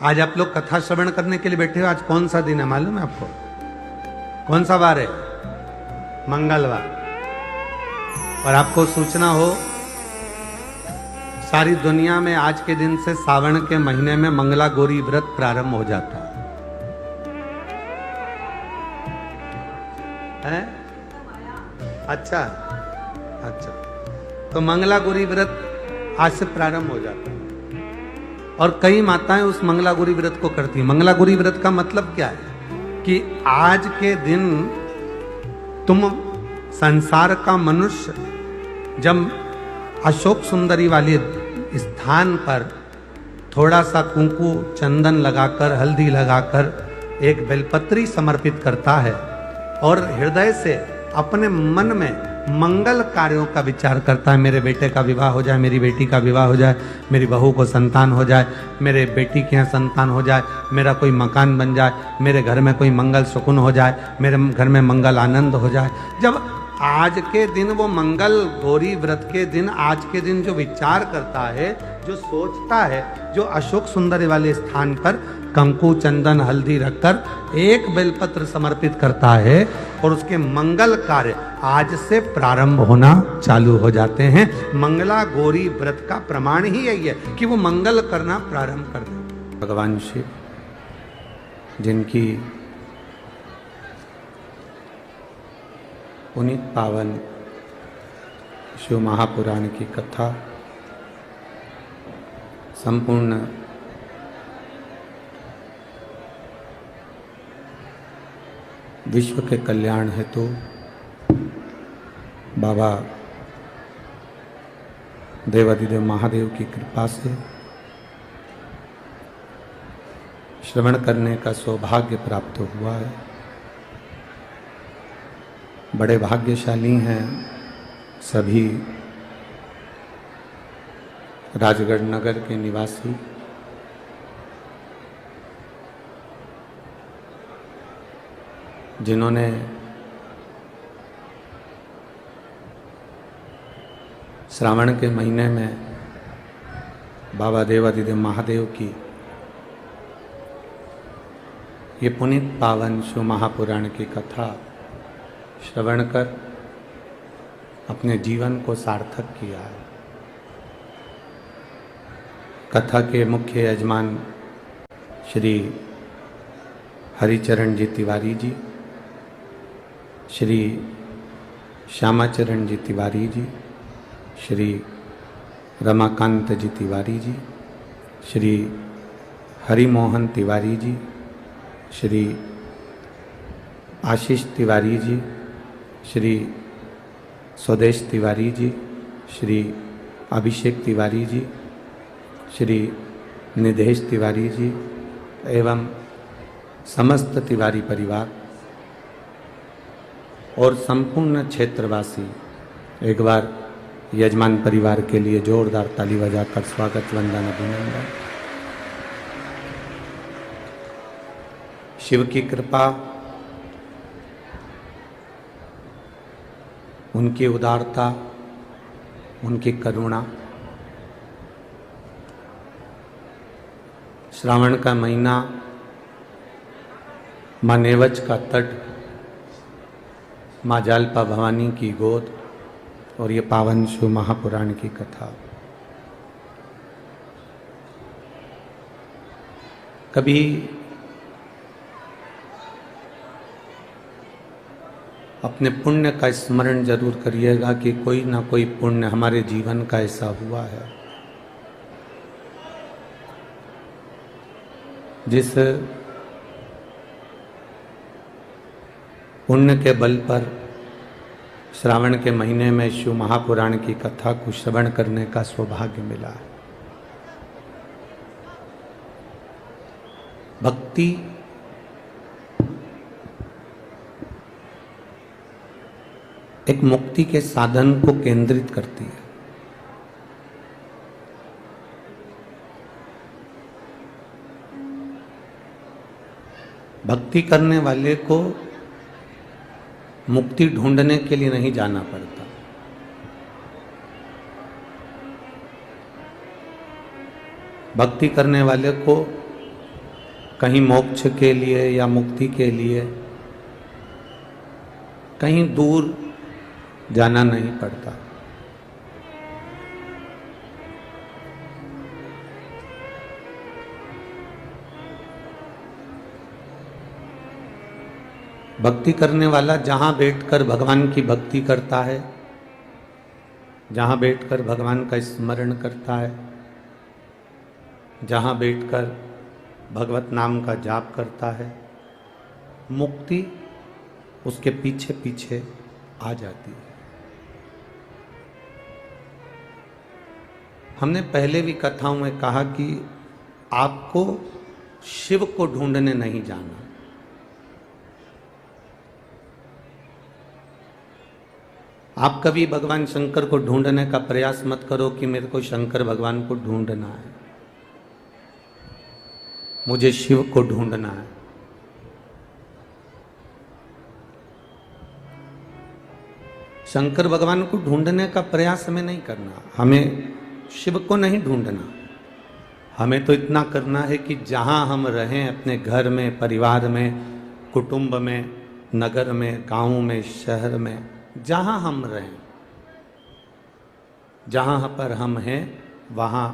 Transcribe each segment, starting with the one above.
आज आप लोग कथा श्रवण करने के लिए बैठे हो। आज कौन सा दिन है मालूम है आपको? कौन सा वार है? मंगलवार। और आपको सूचना हो, सारी दुनिया में आज के दिन से सावन के महीने में मंगला गौरी व्रत प्रारंभ हो जाता है। अच्छा अच्छा, तो मंगला गौरी व्रत आज से प्रारंभ हो जाता है और कई माताएं उस मंगला गौरी व्रत को करती हैं। मंगला गौरी व्रत का मतलब क्या है कि आज के दिन तुम संसार का मनुष्य जब अशोक सुंदरी वाले स्थान पर थोड़ा सा कुंकू चंदन लगाकर, हल्दी लगाकर एक बेलपत्री समर्पित करता है और हृदय से अपने मन में मंगल कार्यों का विचार करता है, मेरे बेटे का विवाह हो जाए, मेरी बेटी का विवाह हो जाए, मेरी बहू को संतान हो जाए, मेरे बेटी के यहाँ संतान हो जाए, मेरा कोई मकान बन जाए, मेरे घर में कोई मंगल सुकून हो जाए, मेरे घर में मंगल आनंद हो जाए। जब आज के दिन वो मंगल गौरी व्रत के दिन, आज के दिन जो विचार करता है, जो सोचता है, जो अशोक सुंदरी वाले स्थान पर कंकु चंदन हल्दी रखकर एक बेलपत्र समर्पित करता है और उसके मंगल कार्य आज से प्रारंभ होना चालू हो जाते हैं। मंगला गौरी व्रत का प्रमाण ही यही है कि वो मंगल करना प्रारंभ कर दे। भगवान शिव जिनकी पुनीत पावन शिव महापुराण की कथा संपूर्ण विश्व के कल्याण हेतु बाबा देवाधिदेव महादेव की कृपा से श्रवण करने का सौभाग्य प्राप्त हुआ है। बड़े भाग्यशाली हैं सभी राजगढ़ नगर के निवासी। जिन्होंने श्रावण के महीने में बाबा देवाधिदेव महादेव की ये पुनीत पावन शिव महापुराण की कथा श्रवण कर अपने जीवन को सार्थक किया है। कथा के मुख्य यजमान श्री हरिचरण जी तिवारी जी, श्री श्यामाचरण जी तिवारी जी, श्री रमाकांत जी तिवारी जी, श्री हरिमोहन तिवारी जी, श्री आशीष तिवारी जी, श्री स्वदेश तिवारी जी, श्री अभिषेक तिवारी जी, श्री निधेश तिवारी जी एवं समस्त तिवारी परिवार और संपूर्ण क्षेत्रवासी एक बार यजमान परिवार के लिए जोरदार ताली बजाकर स्वागत वंदन अभिनंदन। शिव की कृपा, उनकी उदारता, उनकी करुणा, श्रावण का महीना, माँ नेवज का तट, माँ जालपा भवानी की गोद और ये पावन शिव महापुराण की कथा। कभी अपने पुण्य का स्मरण जरूर करिएगा कि कोई ना कोई पुण्य हमारे जीवन का ऐसा हुआ है जिस पुण्य के बल पर श्रावण के महीने में शिव महापुराण की कथा को श्रवण करने का सौभाग्य मिला है। भक्ति एक मुक्ति के साधन को केंद्रित करती है। भक्ति करने वाले को मुक्ति ढूंढने के लिए नहीं जाना पड़ता। भक्ति करने वाले को कहीं मोक्ष के लिए या मुक्ति के लिए कहीं दूर जाना नहीं पड़ता। भक्ति करने वाला जहां बैठकर भगवान की भक्ति करता है, जहां बैठकर भगवान का स्मरण करता है, जहां बैठकर भगवत नाम का जाप करता है, मुक्ति उसके पीछे पीछे आ जाती है। हमने पहले भी कथाओं में कहा कि आपको शिव को ढूंढने नहीं जाना, आप कभी भगवान शंकर को ढूंढने का प्रयास मत करो कि मेरे को शंकर भगवान को ढूंढना है, मुझे शिव को ढूंढना है। शंकर भगवान को ढूंढने का प्रयास हमें नहीं करना, हमें शिव को नहीं ढूंढना। हमें तो इतना करना है कि जहां हम रहें, अपने घर में, परिवार में, कुटुंब में, नगर में, गांव में, शहर में, जहां हम रहें, जहां पर हम हैं, वहां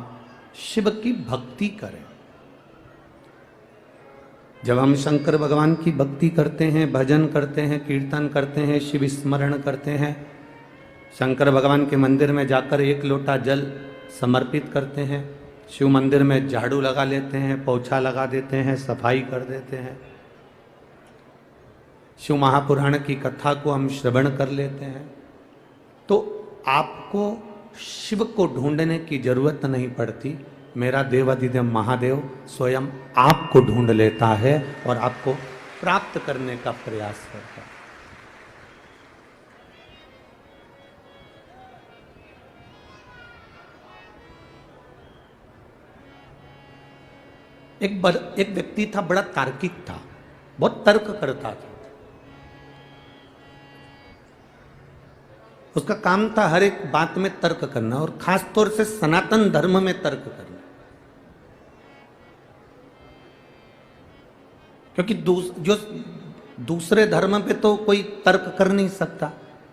शिव की भक्ति करें। जब हम शंकर भगवान की भक्ति करते हैं, भजन करते हैं, कीर्तन करते हैं, शिव स्मरण करते हैं, शंकर भगवान के मंदिर में जाकर एक लोटा जल समर्पित करते हैं, शिव मंदिर में झाड़ू लगा लेते हैं, पोछा लगा देते हैं, सफाई कर देते हैं, शिव महापुराण की कथा को हम श्रवण कर लेते हैं, तो आपको शिव को ढूंढने की जरूरत नहीं पड़ती। मेरा देवाधिदेव महादेव स्वयं आपको ढूंढ लेता है और आपको प्राप्त करने का प्रयास करता है। एक व्यक्ति था, बड़ा तार्किक था, बहुत तर्क करता था। उसका काम था हर एक बात में तर्क करना, और खास तौर से सनातन धर्म में तर्क करना, क्योंकि जो दूसरे धर्म पे तो कोई तर्क कर नहीं सकता,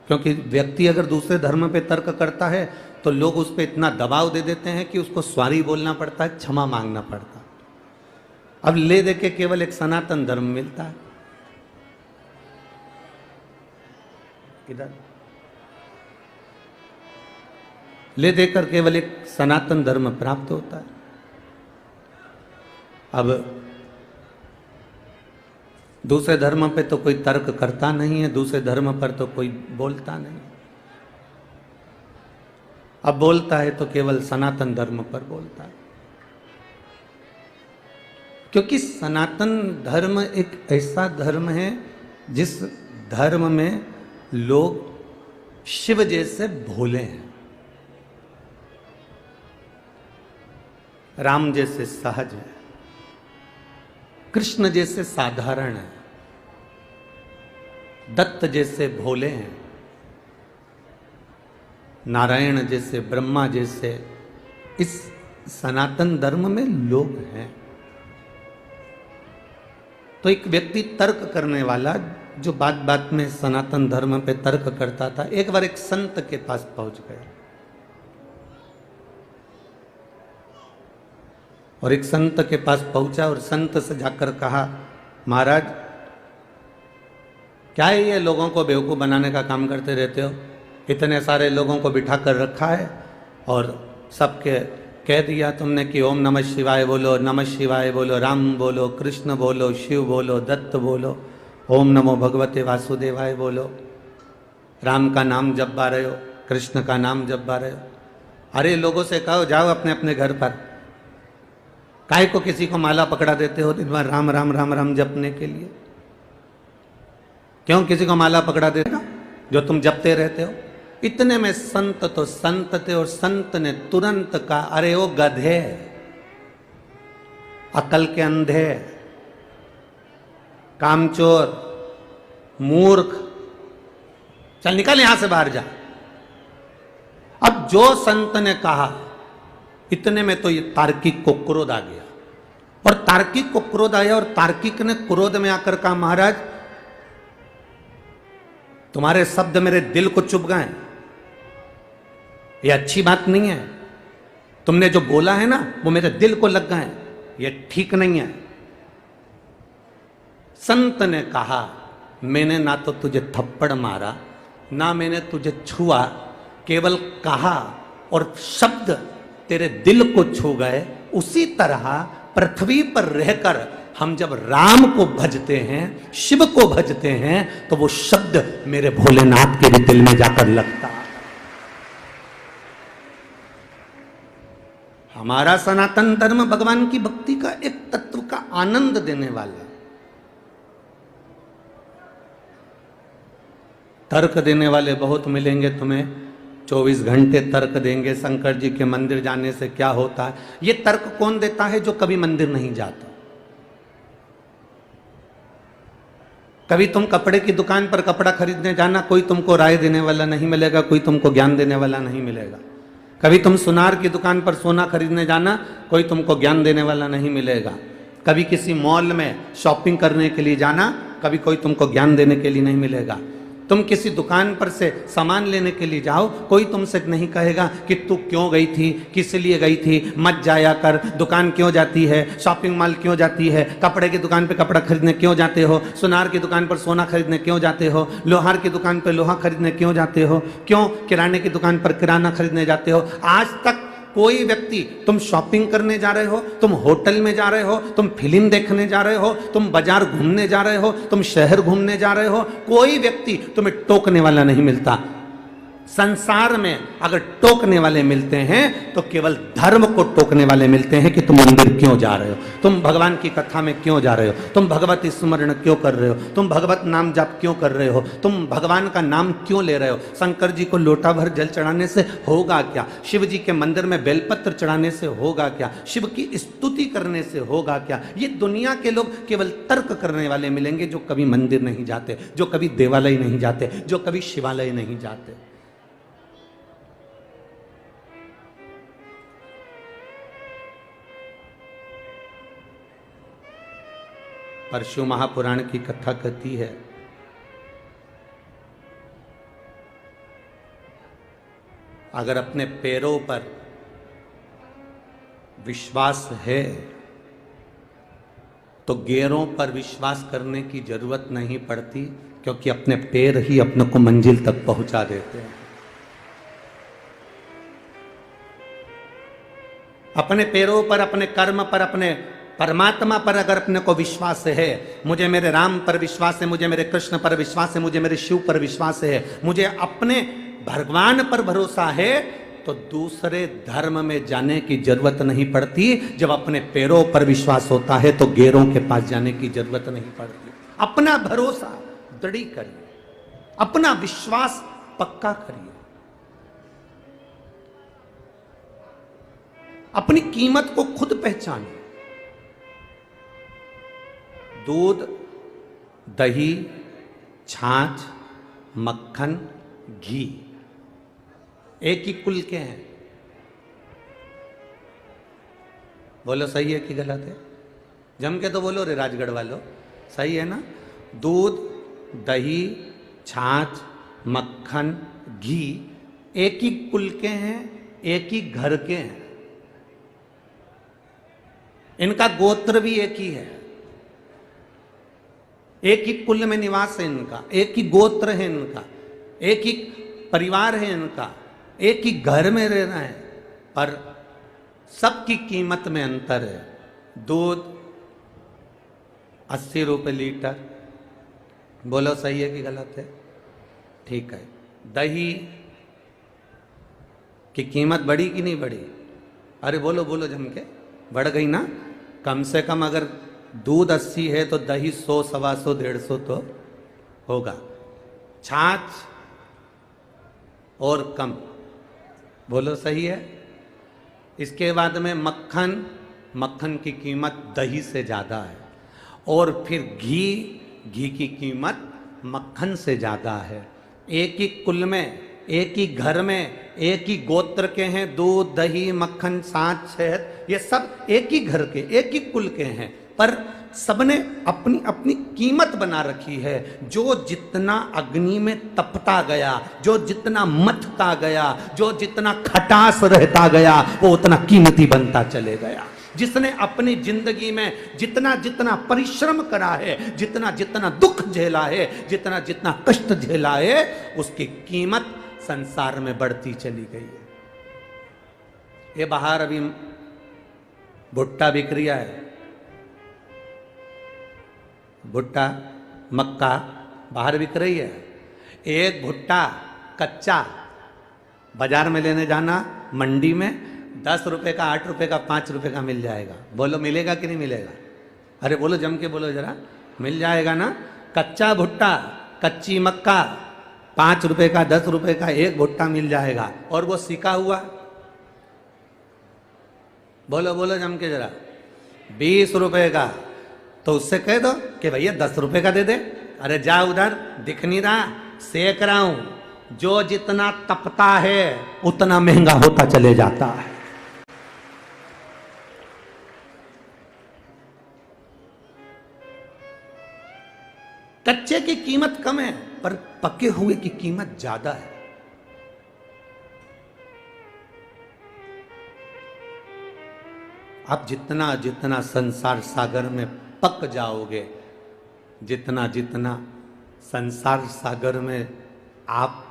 क्योंकि व्यक्ति अगर दूसरे धर्म पे तर्क करता है तो लोग उस पर इतना दबाव दे देते हैं कि उसको सॉरी बोलना पड़ता है, क्षमा मांगना पड़ता है। अब ले दे के केवल एक सनातन धर्म मिलता है। किधर ले देकर केवल एक सनातन धर्म प्राप्त होता है। अब दूसरे धर्म पे तो कोई तर्क करता नहीं है, दूसरे धर्म पर तो कोई बोलता नहीं, अब बोलता है तो केवल सनातन धर्म पर बोलता है, क्योंकि सनातन धर्म एक ऐसा धर्म है जिस धर्म में लोग शिव जैसे भोले हैं, राम जैसे सहज है, कृष्ण जैसे साधारण है, दत्त जैसे भोले हैं, नारायण जैसे, ब्रह्मा जैसे इस सनातन धर्म में लोग हैं। तो एक व्यक्ति तर्क करने वाला जो बात बात में सनातन धर्म पे तर्क करता था, एक बार एक संत के पास पहुंच गया और एक संत के पास पहुंचा और संत से जाकर कहा, महाराज क्या है ये लोगों को बेवकूफ़ बनाने का काम करते रहते हो, इतने सारे लोगों को बिठा कर रखा है और सबके कह दिया तुमने कि ओम नमः शिवाय बोलो, नमः शिवाय बोलो, राम बोलो, कृष्ण बोलो, शिव बोलो, दत्त बोलो, ओम नमो भगवते वासुदेवाय बोलो, राम का नाम जपा रहे हो, कृष्ण का नाम जपा रहे हो। अरे लोगों से कहो जाओ अपने अपने घर पर, काहे को किसी को माला पकड़ा देते हो दिन भर राम राम राम राम जपने के लिए? क्यों किसी को माला पकड़ा देते हो जो तुम जपते रहते हो? इतने में संत तो संत थे और संत ने तुरंत कहा, अरे ओ गधे, अकल के अंधे, कामचोर, मूर्ख, चल निकल यहां से बाहर जा। अब जो संत ने कहा, इतने में तो ये तार्किक को क्रोध आ गया। और तार्किक को क्रोध आया और तार्किक ने क्रोध में आकर कहा, महाराज तुम्हारे शब्द मेरे दिल को चुभ गए, ये अच्छी बात नहीं है। तुमने जो बोला है ना वो मेरे दिल को लग गए, ये ठीक नहीं है। संत ने कहा, मैंने ना तो तुझे थप्पड़ मारा, ना मैंने तुझे छुआ, केवल कहा और शब्द तेरे दिल को छू गए। उसी तरह पृथ्वी पर रहकर हम जब राम को भजते हैं, शिव को भजते हैं, तो वो शब्द मेरे भोलेनाथ के भी दिल में जाकर लगता। हमारा सनातन धर्म भगवान की भक्ति का एक तत्व का आनंद देने वाला, तर्क देने वाले बहुत मिलेंगे तुम्हें, 24 घंटे तर्क देंगे शंकर जी के मंदिर जाने से क्या होता है। ये तर्क कौन देता है? जो कभी मंदिर नहीं जाता। कभी तुम कपड़े की दुकान पर कपड़ा खरीदने जाना, कोई तुमको राय देने वाला नहीं मिलेगा, कोई तुमको ज्ञान देने वाला नहीं मिलेगा। कभी तुम सुनार की दुकान पर सोना खरीदने जाना, कोई तुमको ज्ञान देने वाला नहीं मिलेगा। कभी किसी मॉल में शॉपिंग करने के लिए जाना, कभी कोई तुमको ज्ञान देने के लिए नहीं मिलेगा। तुम किसी दुकान पर से सामान लेने के लिए जाओ, कोई तुमसे नहीं कहेगा कि तू क्यों गई थी, किस लिए गई थी, मत जाया कर, दुकान क्यों जाती है, शॉपिंग मॉल क्यों जाती है, कपड़े की दुकान पे कपड़ा खरीदने क्यों जाते हो, सुनार की दुकान पर सोना खरीदने क्यों जाते हो, लोहार की दुकान पर लोहा खरीदने क्यों जाते हो, क्यों किराने की दुकान पर किराना खरीदने जाते हो। आज तक कोई व्यक्ति, तुम शॉपिंग करने जा रहे हो, तुम होटल में जा रहे हो, तुम फिल्म देखने जा रहे हो, तुम बाजार घूमने जा रहे हो, तुम शहर घूमने जा रहे हो, कोई व्यक्ति तुम्हें टोकने वाला नहीं मिलता। संसार में अगर टोकने वाले मिलते हैं तो केवल धर्म को टोकने वाले मिलते हैं कि तुम मंदिर क्यों जा रहे हो, तुम भगवान की कथा में क्यों जा रहे हो, तुम भगवत स्मरण क्यों कर रहे हो, तुम भगवत नाम जाप क्यों कर रहे हो, तुम भगवान का नाम क्यों ले रहे हो। शंकर जी को लोटा भर जल चढ़ाने से होगा क्या, शिव जी के मंदिर में बेलपत्र चढ़ाने से होगा क्या, शिव की स्तुति करने से होगा क्या। ये दुनिया के लोग केवल तर्क करने वाले मिलेंगे, जो कभी मंदिर नहीं जाते, जो कभी देवालय नहीं जाते, जो कभी शिवालय नहीं जाते। परशु महापुराण की कथा कहती है, अगर अपने पैरों पर विश्वास है तो गैरों पर विश्वास करने की जरूरत नहीं पड़ती, क्योंकि अपने पैर ही अपने को मंजिल तक पहुंचा देते हैं। अपने पैरों पर, अपने कर्म पर, अपने परमात्मा पर अगर अपने को विश्वास है, मुझे मेरे राम पर विश्वास है, मुझे मेरे कृष्ण पर विश्वास है, मुझे मेरे शिव पर विश्वास है, मुझे अपने भगवान पर भरोसा है, तो दूसरे धर्म में जाने की जरूरत नहीं पड़ती। जब अपने पैरों पर विश्वास होता है तो गैरों के पास जाने की जरूरत नहीं पड़ती। अपना भरोसा दृढ़ करिए, अपना विश्वास पक्का करिए, अपनी कीमत को खुद पहचानिए। दूध, दही, छाछ, मक्खन, घी एक ही कुल के हैं। बोलो सही है कि गलत है? जम के तो बोलो रे राजगढ़ वालों, सही है ना? दूध, दही, छाछ, मक्खन, घी एक ही कुल के हैं, एक ही घर के हैं। इनका गोत्र भी एक ही है, एक ही कुल में निवास है इनका, एक ही गोत्र है इनका, एक ही परिवार है इनका, एक ही घर में रहना है, पर सबकी कीमत में अंतर है। दूध 80 रुपये लीटर, बोलो सही है कि गलत है? ठीक है। दही की कीमत बढ़ी कि नहीं बढ़ी? अरे बोलो बोलो जम के, बढ़ गई ना? कम से कम अगर दूध 80 है तो दही 100, 125, 150 तो होगा। छाछ और कम, बोलो सही है? इसके बाद में मक्खन, मक्खन की कीमत दही से ज़्यादा है, और फिर घी, घी की कीमत मक्खन से ज़्यादा है। एक ही कुल में एक ही घर में एक ही गोत्र के हैं, दूध दही मक्खन छाछ शहद, ये सब एक ही घर के एक ही कुल के हैं, पर सबने अपनी अपनी कीमत बना रखी है। जो जितना अग्नि में तपता गया, जो जितना मथता गया, जो जितना खटास रहता गया, वो उतना कीमती बनता चले गया। जिसने अपनी जिंदगी में जितना जितना परिश्रम करा है, जितना जितना दुख झेला है, जितना जितना कष्ट झेला है, उसकी कीमत संसार में बढ़ती चली गई है। ये बाहर अभी भुट्टा बिक रहा है, भुट्टा मक्का बाहर बिक रही है। एक भुट्टा कच्चा बाजार में लेने जाना, मंडी में 10 रुपए का, 8 रुपए का, 5 रुपए का मिल जाएगा। बोलो मिलेगा कि नहीं मिलेगा? अरे बोलो, जम के बोलो जरा, मिल जाएगा ना। कच्चा भुट्टा, कच्ची मक्का 5 रुपए का, 10 रुपए का एक भुट्टा मिल जाएगा। और वो सिका हुआ, बोलो बोलो जम के जरा, 20 रुपए का। तो उससे कह दो कि भैया 10 रुपए का दे दे। अरे जा उधर, दिख नहीं रहा, सेक रहा हूं। जो जितना तपता है उतना महंगा होता चले जाता है। कच्चे की कीमत कम है, पर पके हुए की कीमत ज्यादा है। आप जितना जितना संसार सागर में पक जाओगे, जितना जितना संसार सागर में आप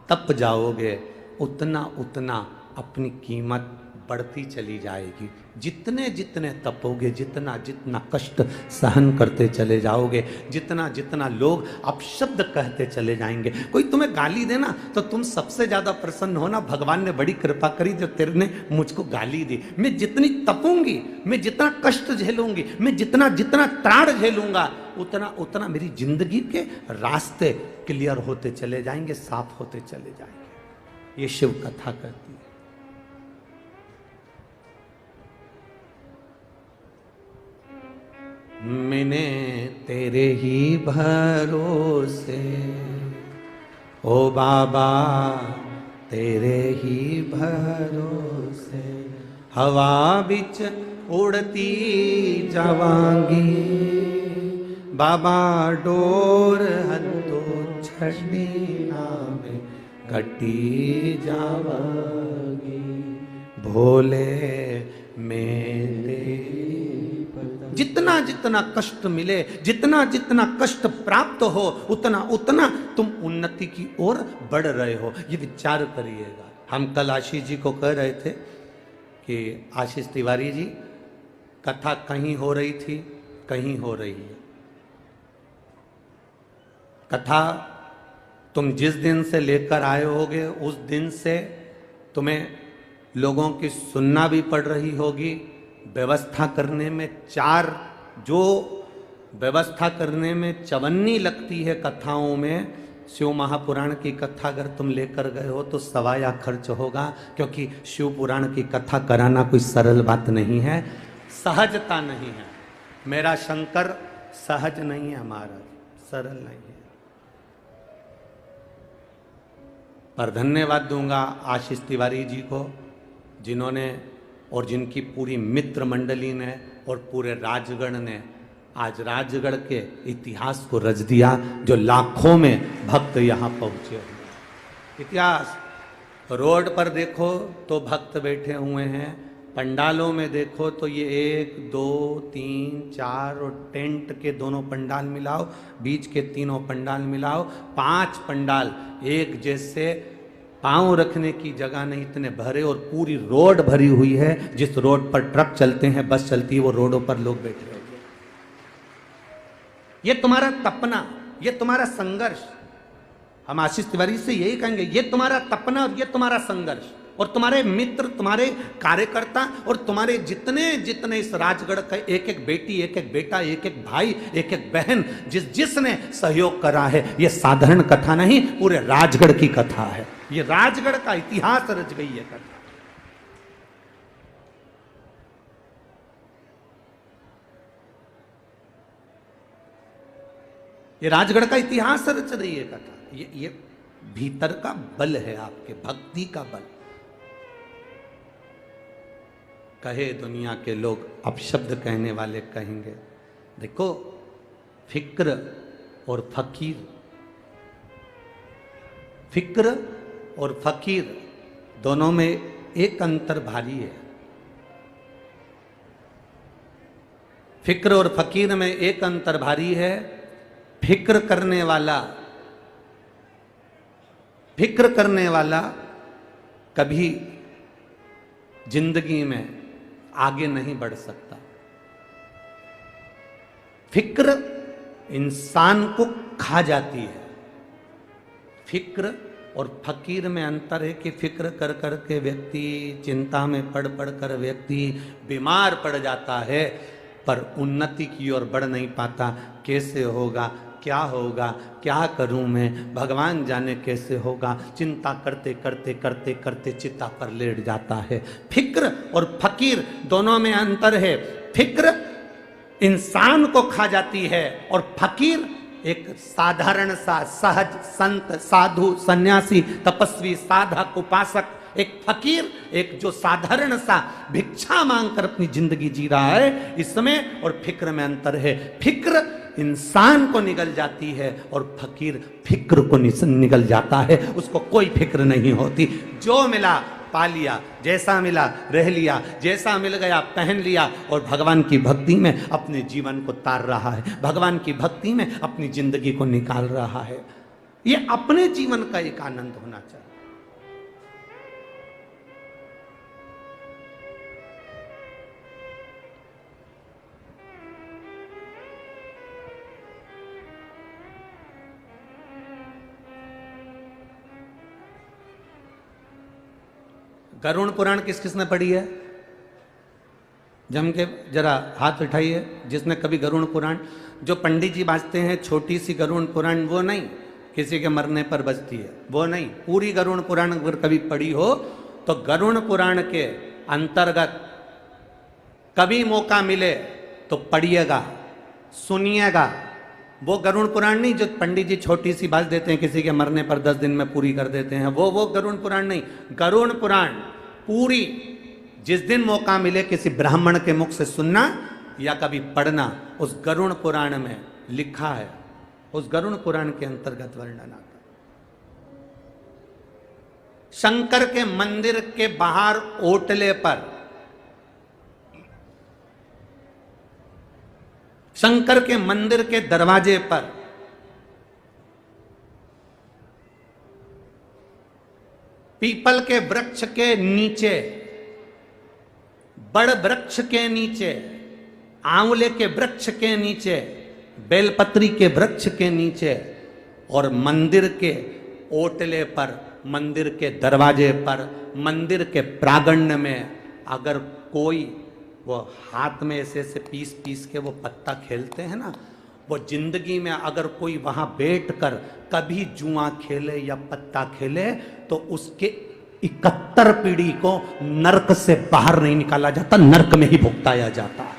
तप जाओगे, उतना उतना अपनी कीमत बढ़ती चली जाएगी। जितने जितने तपोगे, जितना जितना कष्ट सहन करते चले जाओगे, जितना जितना लोग अपशब्द कहते चले जाएंगे। कोई तुम्हें गाली देना तो तुम सबसे ज्यादा प्रसन्न होना, भगवान ने बड़ी कृपा करी जो तेरे ने मुझको गाली दी। मैं जितनी तपूंगी, मैं जितना कष्ट झेलूंगी, मैं जितना जितना त्राण झेलूंगा, उतना उतना मेरी जिंदगी के रास्ते क्लियर होते चले जाएंगे, साफ होते चले जाएंगे। ये शिव कथा कहती है। मैंने तेरे ही भरोसे, ओ बाबा तेरे ही भरोसे, हवा बिच उड़ती जावांगी, बाबा डोर हंतो छड़ी नामे घटी जावांगी, भोले मेरे। जितना जितना कष्ट मिले, जितना जितना कष्ट प्राप्त हो, उतना उतना तुम उन्नति की ओर बढ़ रहे हो। ये विचार करिएगा। हम कल आशीष जी को कह रहे थे कि आशीष तिवारी जी, कथा कहीं हो रही थी, कहीं हो रही है। कथा तुम जिस दिन से लेकर आए होगे, उस दिन से तुम्हें लोगों की सुनना भी पड़ रही होगी। व्यवस्था करने में जो व्यवस्था करने में चवन्नी लगती है कथाओं में, शिव महापुराण की कथा अगर तुम लेकर गए हो तो सवाया खर्च होगा, क्योंकि शिव पुराण की कथा कराना कोई सरल बात नहीं है, सहजता नहीं है। मेरा शंकर सहज नहीं है, हमारा सरल नहीं है। पर धन्यवाद दूंगा आशीष तिवारी जी को, जिन्होंने और जिनकी पूरी मित्र मंडली ने और पूरे राजगढ़ ने आज राजगढ़ के इतिहास को रच दिया, जो लाखों में भक्त यहाँ पहुँचे हुए। इतिहास, रोड पर देखो तो भक्त बैठे हुए हैं, पंडालों में देखो तो ये 1 2 3 4 और टेंट के दोनों पंडाल मिलाओ, बीच के तीनों पंडाल मिलाओ, 5 पंडाल एक जैसे, पांव रखने की जगह नहीं, इतने भरे, और पूरी रोड भरी हुई है। जिस रोड पर ट्रक चलते हैं, बस चलती है, वो रोडों पर लोग बैठे हुए। ये तुम्हारा तपना, ये तुम्हारा संघर्ष। हम आशीष तिवारी से यही कहेंगे, ये तुम्हारा तपना और ये तुम्हारा संघर्ष, और तुम्हारे मित्र, तुम्हारे कार्यकर्ता और तुम्हारे जितने जितने इस राजगढ़ का एक एक बेटी, एक एक बेटा, एक एक भाई, एक एक बहन, जिसने सहयोग करा है, ये साधारण कथा नहीं, पूरे राजगढ़ की कथा है। ये राजगढ़ का इतिहास रच गई है कथा। ये राजगढ़ का इतिहास रच रही है कथा। ये भीतर का बल है, आपके भक्ति का बल। कहे दुनिया के लोग, अपशब्द कहने वाले कहेंगे, देखो फिक्र और फकीर, फिक्र और फकीर दोनों में एक अंतर भारी है। फिक्र और फकीर में एक अंतर भारी है। फिक्र करने वाला कभी जिंदगी में आगे नहीं बढ़ सकता। फिक्र इंसान को खा जाती है। फिक्र और फकीर में अंतर है कि फिक्र कर कर के व्यक्ति चिंता में पड़ कर व्यक्ति बीमार पड़ जाता है, पर उन्नति की ओर बढ़ नहीं पाता। कैसे होगा, क्या होगा, क्या करूं मैं, भगवान जाने कैसे होगा, चिंता करते करते करते करते चिता पर लेट जाता है। फिक्र और फकीर दोनों में अंतर है। फिक्र इंसान को खा जाती है और फकीर एक साधारण सा सहज संत, साधु, सन्यासी, तपस्वी, साधक, उपासक, एक फकीर, एक जो साधारण सा भिक्षा मांगकर अपनी जिंदगी जी रहा है, इसमें और फिक्र में अंतर है। फिक्र इंसान को निगल जाती है और फकीर फिक्र को निगल जाता है, उसको कोई फिक्र नहीं होती। जो मिला पा लिया, जैसा मिला रह लिया, जैसा मिल गया पहन लिया, और भगवान की भक्ति में अपने जीवन को तार रहा है, भगवान की भक्ति में अपनी जिंदगी को निकाल रहा है। ये अपने जीवन का एक आनंद होना चाहिए। गरुड़ पुराण किस किस ने पढ़ी है? जम के जरा हाथ उठाइए जिसने कभी गरुड़ पुराण, जो पंडित जी बाजते हैं छोटी सी गरुड़ पुराण, वो नहीं, किसी के मरने पर बजती है वो नहीं, पूरी गरुड़ पुराण अगर कभी पढ़ी हो तो गरुड़ पुराण के अंतर्गत कभी मौका मिले तो पढ़िएगा, सुनिएगा। वो गरुड़ पुराण नहीं जो पंडित जी छोटी सी बाज देते हैं किसी के मरने पर 10 दिन में पूरी कर देते हैं, वो गरुड़ पुराण नहीं। गरुड़ पुराण पूरी जिस दिन मौका मिले किसी ब्राह्मण के मुख से सुनना या कभी पढ़ना, उस गरुड़ पुराण में लिखा है, उस गरुड़ पुराण के अंतर्गत वर्णन आता। शंकर के मंदिर के बाहर ओटले पर, शंकर के मंदिर के दरवाजे पर पीपल के वृक्ष के नीचे, बड़ वृक्ष के नीचे, आंवले के वृक्ष के नीचे, बेलपत्री के वृक्ष के नीचे और मंदिर के ओटले पर, मंदिर के दरवाजे पर, मंदिर के प्रांगण में अगर कोई वो हाथ में ऐसे ऐसे पीस पीस के वो पत्ता खेलते हैं ना, वो जिंदगी में अगर कोई वहां बैठकर कभी जुआ खेले या पत्ता खेले तो उसके 71 पीढ़ी को नरक से बाहर नहीं निकाला जाता, नरक में ही भुगताया जाता।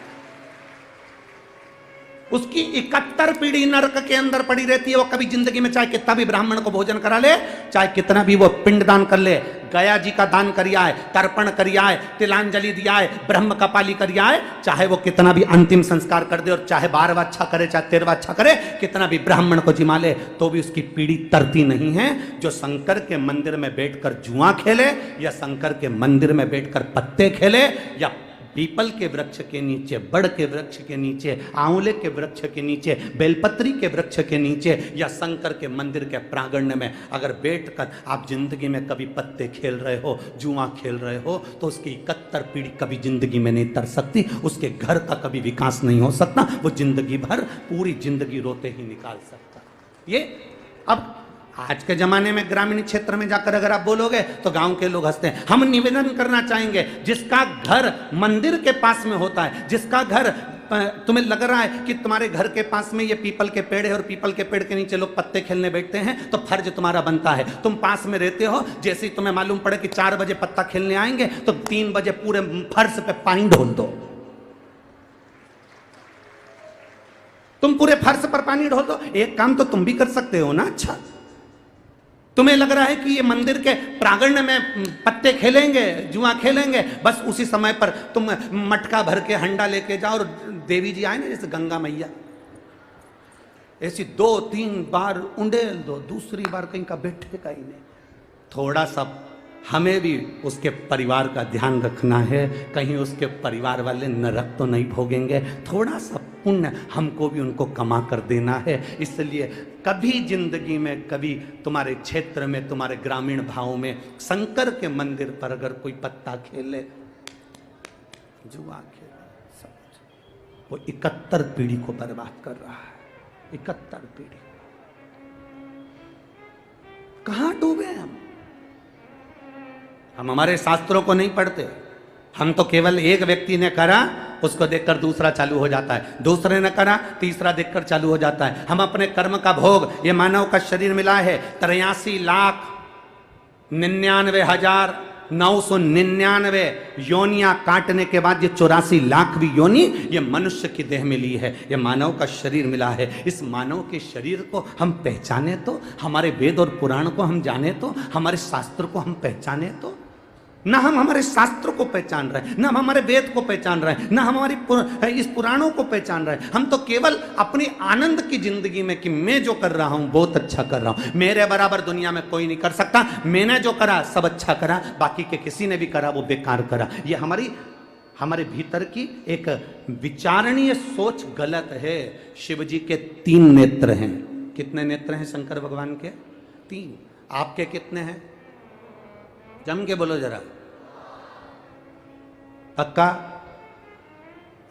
उसकी 71 पीढ़ी नरक के अंदर पड़ी रहती है। वो कभी जिंदगी में चाहे कितना भी ब्राह्मण को भोजन करा ले, चाहे कितना भी वो पिंड दान कर ले, गया जी का दान करिया है, तर्पण करिया है, तिलांजलि दिया है, ब्रह्म कपाली करिया है, चाहे वो कितना भी अंतिम संस्कार कर दे और चाहे 12वां अच्छा करे चाहे 13वां अच्छा करे, कितना भी ब्राह्मण को जिमा ले, तो भी उसकी पीढ़ी तरती नहीं है। जो शंकर के मंदिर में बैठकर जुआ खेले या शंकर के मंदिर में बैठकर पत्ते खेले या पीपल के वृक्ष के नीचे, बड़ के वृक्ष के नीचे, आंवले के वृक्ष के नीचे, बेलपत्री के वृक्ष के नीचे या शंकर के मंदिर के प्रांगण में अगर बैठकर आप जिंदगी में कभी पत्ते खेल रहे हो, जुआ खेल रहे हो, तो उसकी 71 पीढ़ी कभी जिंदगी में नहीं तर सकती, उसके घर का कभी विकास नहीं हो सकता, वो जिंदगी भर पूरी जिंदगी रोते ही निकाल सकता। ये अब आज के जमाने में ग्रामीण क्षेत्र में जाकर अगर आप बोलोगे तो गांव के लोग हंसते हैं। हम निवेदन करना चाहेंगे, जिसका घर मंदिर के पास में होता है, जिसका घर तुम्हें लग रहा है कि तुम्हारे घर के पास में ये पीपल के पेड़ है और पीपल के पेड़ के नीचे लोग पत्ते खेलने बैठते हैं, तो फर्ज तुम्हारा बनता है, तुम पास में रहते हो, जैसे ही तुम्हें मालूम पड़े कि 4 बजे पत्ता खेलने आएंगे तो 3 बजे पूरे फर्श पे पानी ढोल दो, तुम पूरे फर्श पर पानी ढोल दो। एक काम तो तुम भी कर सकते हो ना। अच्छा, तुम्हें लग रहा है कि ये मंदिर के प्रांगण में पत्ते खेलेंगे, जुआ खेलेंगे, बस उसी समय पर तुम मटका भर के हंडा लेके जाओ और देवी जी आए ना जैसे गंगा मैया, ऐसी 2-3 बार उंडेल दो, दूसरी बार कहीं का बैठे का ही नहीं। थोड़ा सा हमें भी उसके परिवार का ध्यान रखना है, कहीं उसके परिवार वाले नरक तो नहीं भोगेंगे। थोड़ा सा पुण्य हमको भी उनको कमा कर देना है। इसलिए कभी जिंदगी में, कभी तुम्हारे क्षेत्र में, तुम्हारे ग्रामीण भाव में शंकर के मंदिर पर अगर कोई पत्ता खेले, जुआ खेले, समझ वो 71 पीढ़ी को बर्बाद कर रहा है। 71 पीढ़ी कहां डूबे हम हमारे शास्त्रों को नहीं पढ़ते। हम तो केवल एक व्यक्ति ने करा उसको देखकर दूसरा चालू हो जाता है, दूसरे ने करा तीसरा देखकर चालू हो जाता है। हम अपने कर्म का भोग, ये मानव का शरीर मिला है 83,99,999 योनियां काटने के बाद ये 84 लाख भी योनि ये मनुष्य की देह मिली है, ये मानव का शरीर मिला है। इस मानव के शरीर को हम पहचाने तो, हमारे वेद और पुराण को हम जाने तो, हमारे शास्त्र को हम पहचाने तो। ना हम हमारे शास्त्र को पहचान रहे हैं, ना हम हमारे वेद को पहचान रहे हैं, ना हमारी इस पुराणों को पहचान रहे हैं। हम तो केवल अपनी आनंद की जिंदगी में कि मैं जो कर रहा हूं बहुत अच्छा कर रहा हूं, मेरे बराबर दुनिया में कोई नहीं कर सकता, मैंने जो करा सब अच्छा करा, बाकी के किसी ने भी करा वो बेकार करा। ये हमारे भीतर की एक विचारणीय सोच गलत है। शिव जी के 3 नेत्र हैं। कितने नेत्र हैं शंकर भगवान के? 3। आपके कितने हैं? जम के बोलो जरा, पक्का?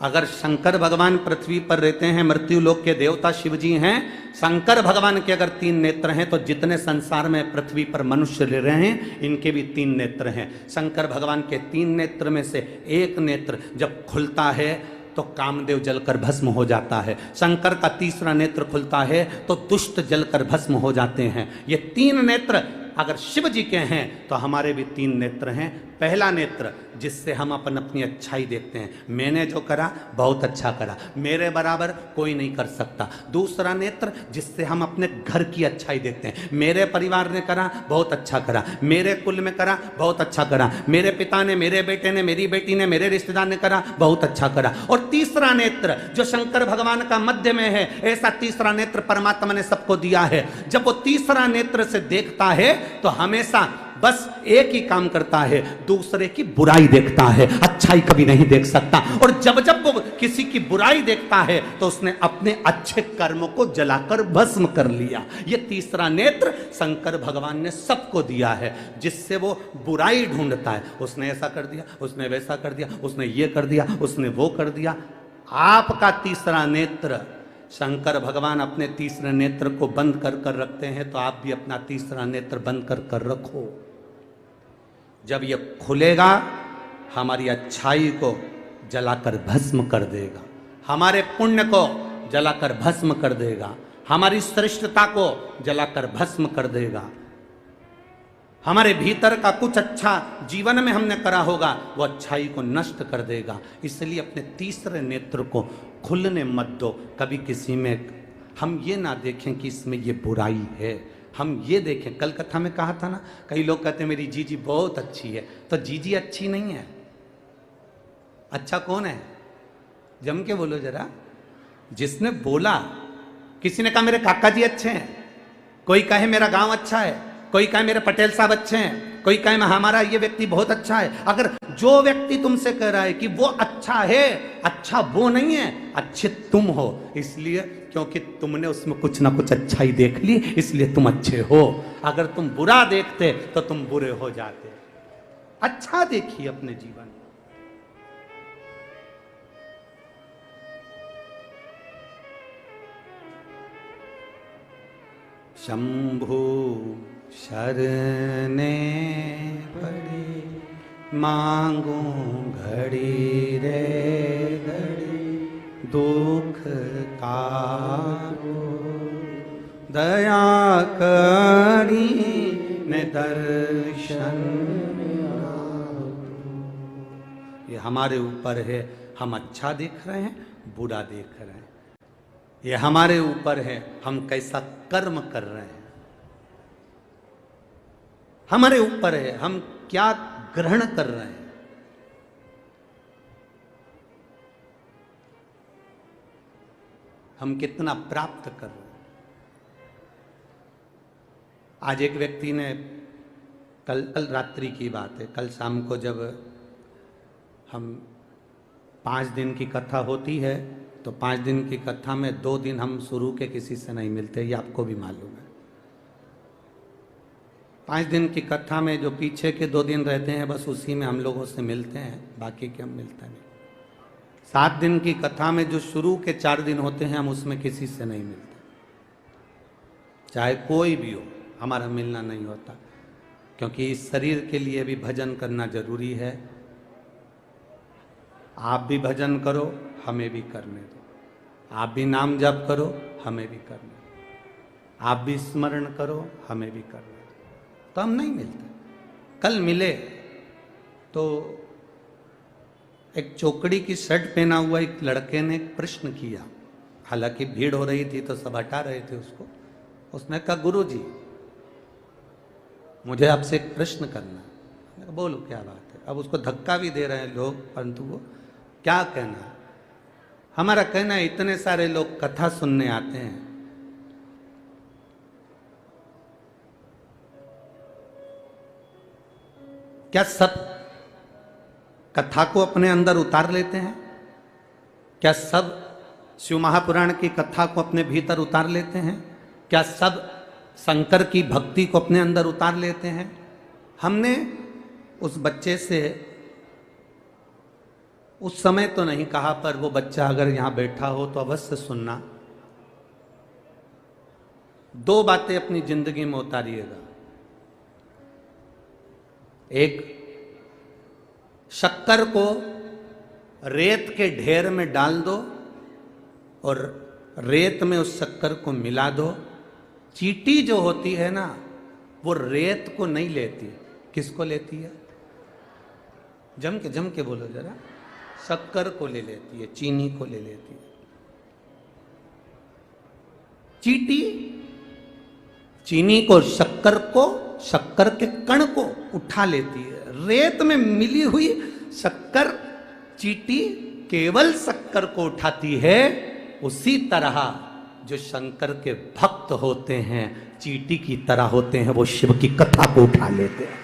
अगर शंकर भगवान पृथ्वी पर रहते हैं, मृत्यु लोक के देवता शिव जी हैं, शंकर भगवान के अगर 3 नेत्र हैं तो जितने संसार में पृथ्वी पर मनुष्य रह रहे हैं इनके भी 3 नेत्र हैं। शंकर भगवान के 3 नेत्र में से एक नेत्र जब खुलता है तो कामदेव जलकर भस्म हो जाता है। शंकर का तीसरा नेत्र खुलता है तो दुष्ट जलकर भस्म हो जाते हैं। ये 3 नेत्र अगर शिव जी के हैं तो हमारे भी 3 नेत्र हैं। पहला नेत्र जिससे हम अपनी अच्छाई देखते हैं, मैंने जो करा बहुत अच्छा करा, मेरे बराबर कोई नहीं कर सकता। दूसरा नेत्र जिससे हम अपने घर की अच्छाई देखते हैं, मेरे परिवार ने करा बहुत अच्छा करा, मेरे कुल में करा बहुत अच्छा करा, मेरे पिता ने, मेरे बेटे ने, मेरी बेटी ने, मेरे रिश्तेदार ने करा बहुत अच्छा करा। और तीसरा नेत्र जो शंकर भगवान का मध्य में है, ऐसा तीसरा नेत्र परमात्मा ने सबको दिया है। जब वो तीसरा नेत्र से देखता है तो हमेशा बस एक ही काम करता है, दूसरे की बुराई देखता है, अच्छाई कभी नहीं देख सकता। और जब जब वो किसी की बुराई देखता है तो उसने अपने अच्छे कर्मों को जलाकर भस्म कर लिया। ये तीसरा नेत्र शंकर भगवान ने सबको दिया है, जिससे वो बुराई ढूंढता है। उसने ऐसा कर दिया, उसने वैसा कर दिया, उसने ये कर दिया, उसने वो कर दिया। आपका तीसरा नेत्र, शंकर भगवान अपने तीसरे नेत्र को बंद कर कर रखते हैं तो आप भी अपना तीसरा नेत्र बंद कर कर रखो। जब ये खुलेगा हमारी अच्छाई को जलाकर भस्म कर देगा, हमारे पुण्य को जलाकर भस्म कर देगा, हमारी श्रेष्ठता को जलाकर भस्म कर देगा। हमारे भीतर का कुछ अच्छा जीवन में हमने करा होगा वो अच्छाई को नष्ट कर देगा। इसलिए अपने तीसरे नेत्र को खुलने मत दो। कभी किसी में हम ये ना देखें कि इसमें ये बुराई है, हम ये देखें। कल कथा में कहा था ना, कई लोग कहते हैं मेरी जीजी बहुत अच्छी है, तो जीजी अच्छी नहीं है। अच्छा कौन है? जम के बोलो जरा। जिसने बोला, किसी ने कहा मेरे काका जी अच्छे हैं, कोई कहे मेरा गांव अच्छा है, कोई कहे मेरे पटेल साहब अच्छे हैं, कोई कहे हमारा ये व्यक्ति बहुत अच्छा है। अगर जो व्यक्ति तुमसे कह रहा है कि वो अच्छा है, अच्छा वो नहीं है, अच्छे तुम हो। इसलिए क्योंकि तुमने उसमें कुछ ना कुछ अच्छाई देख ली, इसलिए तुम अच्छे हो। अगर तुम बुरा देखते तो तुम बुरे हो जाते। अच्छा देखिए अपने जीवन। शंभु शरणे पड़े मांगू घड़ी रे घड़ी, दुख का दया करी ने दर्शन। ये हमारे ऊपर है, हम अच्छा देख रहे हैं बुरा देख रहे हैं। ये हमारे ऊपर है हम कैसा कर्म कर रहे हैं। हमारे ऊपर है हम क्या ग्रहण कर रहे हैं। हम कितना प्राप्त कर रहे हैं। आज एक व्यक्ति ने कल रात्रि की बात है, कल शाम को जब हम 5 दिन की कथा होती है तो 5 दिन की कथा में 2 दिन हम शुरू के किसी से नहीं मिलते, ये आपको भी मालूम है। 5 दिन की कथा में जो पीछे के 2 दिन रहते हैं बस उसी में हम लोगों से मिलते हैं, बाकी के हम मिलते नहीं। 7 दिन की कथा में जो शुरू के 4 दिन होते हैं हम उसमें किसी से नहीं मिलते, चाहे कोई भी हो हमारा मिलना नहीं होता, क्योंकि इस शरीर के लिए भी भजन करना जरूरी है। आप भी भजन करो, हमें भी करने दो। आप भी नाम जप करो, हमें भी करने दो। आप भी स्मरण करो, हमें भी करने दो। तो हम नहीं मिलते। कल मिले तो एक चौकड़ी की शर्ट पहना हुआ एक लड़के ने एक प्रश्न किया, हालांकि भीड़ हो रही थी तो सब हटा रहे थे उसको। उसने कहा, गुरु जी मुझे आपसे एक प्रश्न करना है। मैंने कहा, बोलो क्या बात है। अब उसको धक्का भी दे रहे हैं लोग, परंतु वो क्या कहना है। हमारा कहना है इतने सारे लोग कथा सुनने आते हैं, क्या सब कथा को अपने अंदर उतार लेते हैं? क्या सब शिव महापुराण की कथा को अपने भीतर उतार लेते हैं? क्या सब शंकर की भक्ति को अपने अंदर उतार लेते हैं? हमने उस बच्चे से उस समय तो नहीं कहा, पर वो बच्चा अगर यहां बैठा हो तो अवश्य सुनना। 2 बातें अपनी जिंदगी में उतारिएगा। एक, शक्कर को रेत के ढेर में डाल दो और रेत में उस शक्कर को मिला दो। चींटी जो होती है ना वो रेत को नहीं लेती, किसको लेती है? जम के बोलो जरा। शक्कर को ले लेती है, चीनी को ले लेती है। चींटी चीनी को, शक्कर के कण को उठा लेती है। रेत में मिली हुई शक्कर चींटी केवल शक्कर को उठाती है। उसी तरह जो शंकर के भक्त होते हैं चींटी की तरह होते हैं, वो शिव की कथा को उठा लेते हैं।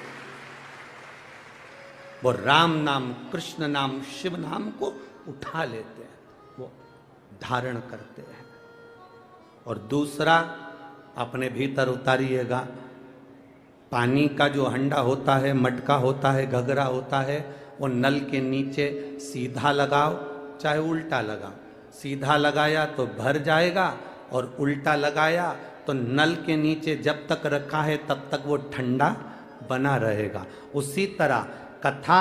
वो राम नाम, कृष्ण नाम, शिव नाम को उठा लेते हैं, वो धारण करते हैं। और दूसरा, अपने भीतर उतारिएगा, पानी का जो हंडा होता है, मटका होता है, घघरा होता है, वो नल के नीचे सीधा लगाओ चाहे उल्टा लगाओ। सीधा लगाया तो भर जाएगा और उल्टा लगाया तो नल के नीचे जब तक रखा है तब तक वो ठंडा बना रहेगा। उसी तरह कथा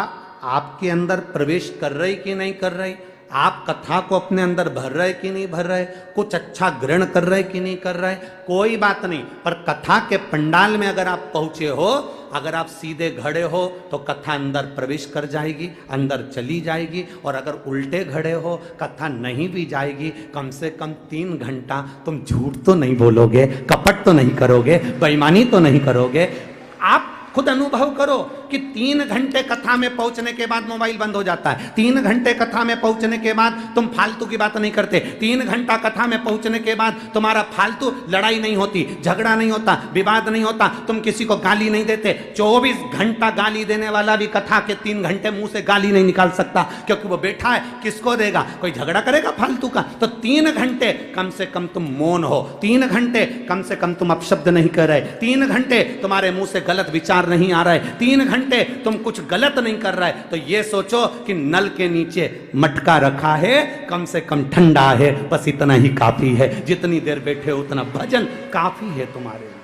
आपके अंदर प्रवेश कर रही कि नहीं कर रही, आप कथा को अपने अंदर भर रहे कि नहीं भर रहे, कुछ अच्छा ग्रहण कर रहे कि नहीं कर रहे, कोई बात नहीं। पर कथा के पंडाल में अगर आप पहुंचे हो, अगर आप सीधे खड़े हो तो कथा अंदर प्रवेश कर जाएगी, अंदर चली जाएगी। और अगर उल्टे खड़े हो, कथा नहीं भी जाएगी। कम से कम 3 घंटा तुम झूठ तो नहीं बोलोगे, कपट तो नहीं करोगे, बेईमानी तो नहीं करोगे। आप खुद अनुभव करो कि 3 घंटे कथा में पहुंचने के बाद मोबाइल बंद हो जाता है। 3 घंटे कथा में पहुंचने के बाद तुम फालतू की बात नहीं करते। 3 घंटा कथा में पहुंचने के बाद तुम्हारा फालतू लड़ाई नहीं होती, झगड़ा नहीं होता, विवाद नहीं होता, तुम किसी को गाली नहीं देते। 24 घंटा गाली देने वाला भी कथा के 3 घंटे मुंह से गाली नहीं निकाल सकता, क्योंकि वो बैठा है, किसको देगा? कोई झगड़ा करेगा फालतू का? तो 3 घंटे कम से कम तुम मौन हो, 3 घंटे कम से कम तुम अपशब्द नहीं कर रहे, 3 घंटे तुम्हारे मुंह से गलत विचार नहीं आ रहे, 3 घंटे तुम कुछ गलत नहीं कर रहे। तो ये सोचो कि नल के नीचे मटका रखा है, कम से कम ठंडा है, बस इतना ही काफी है। जितनी देर बैठे उतना भजन काफी है तुम्हारे लिए।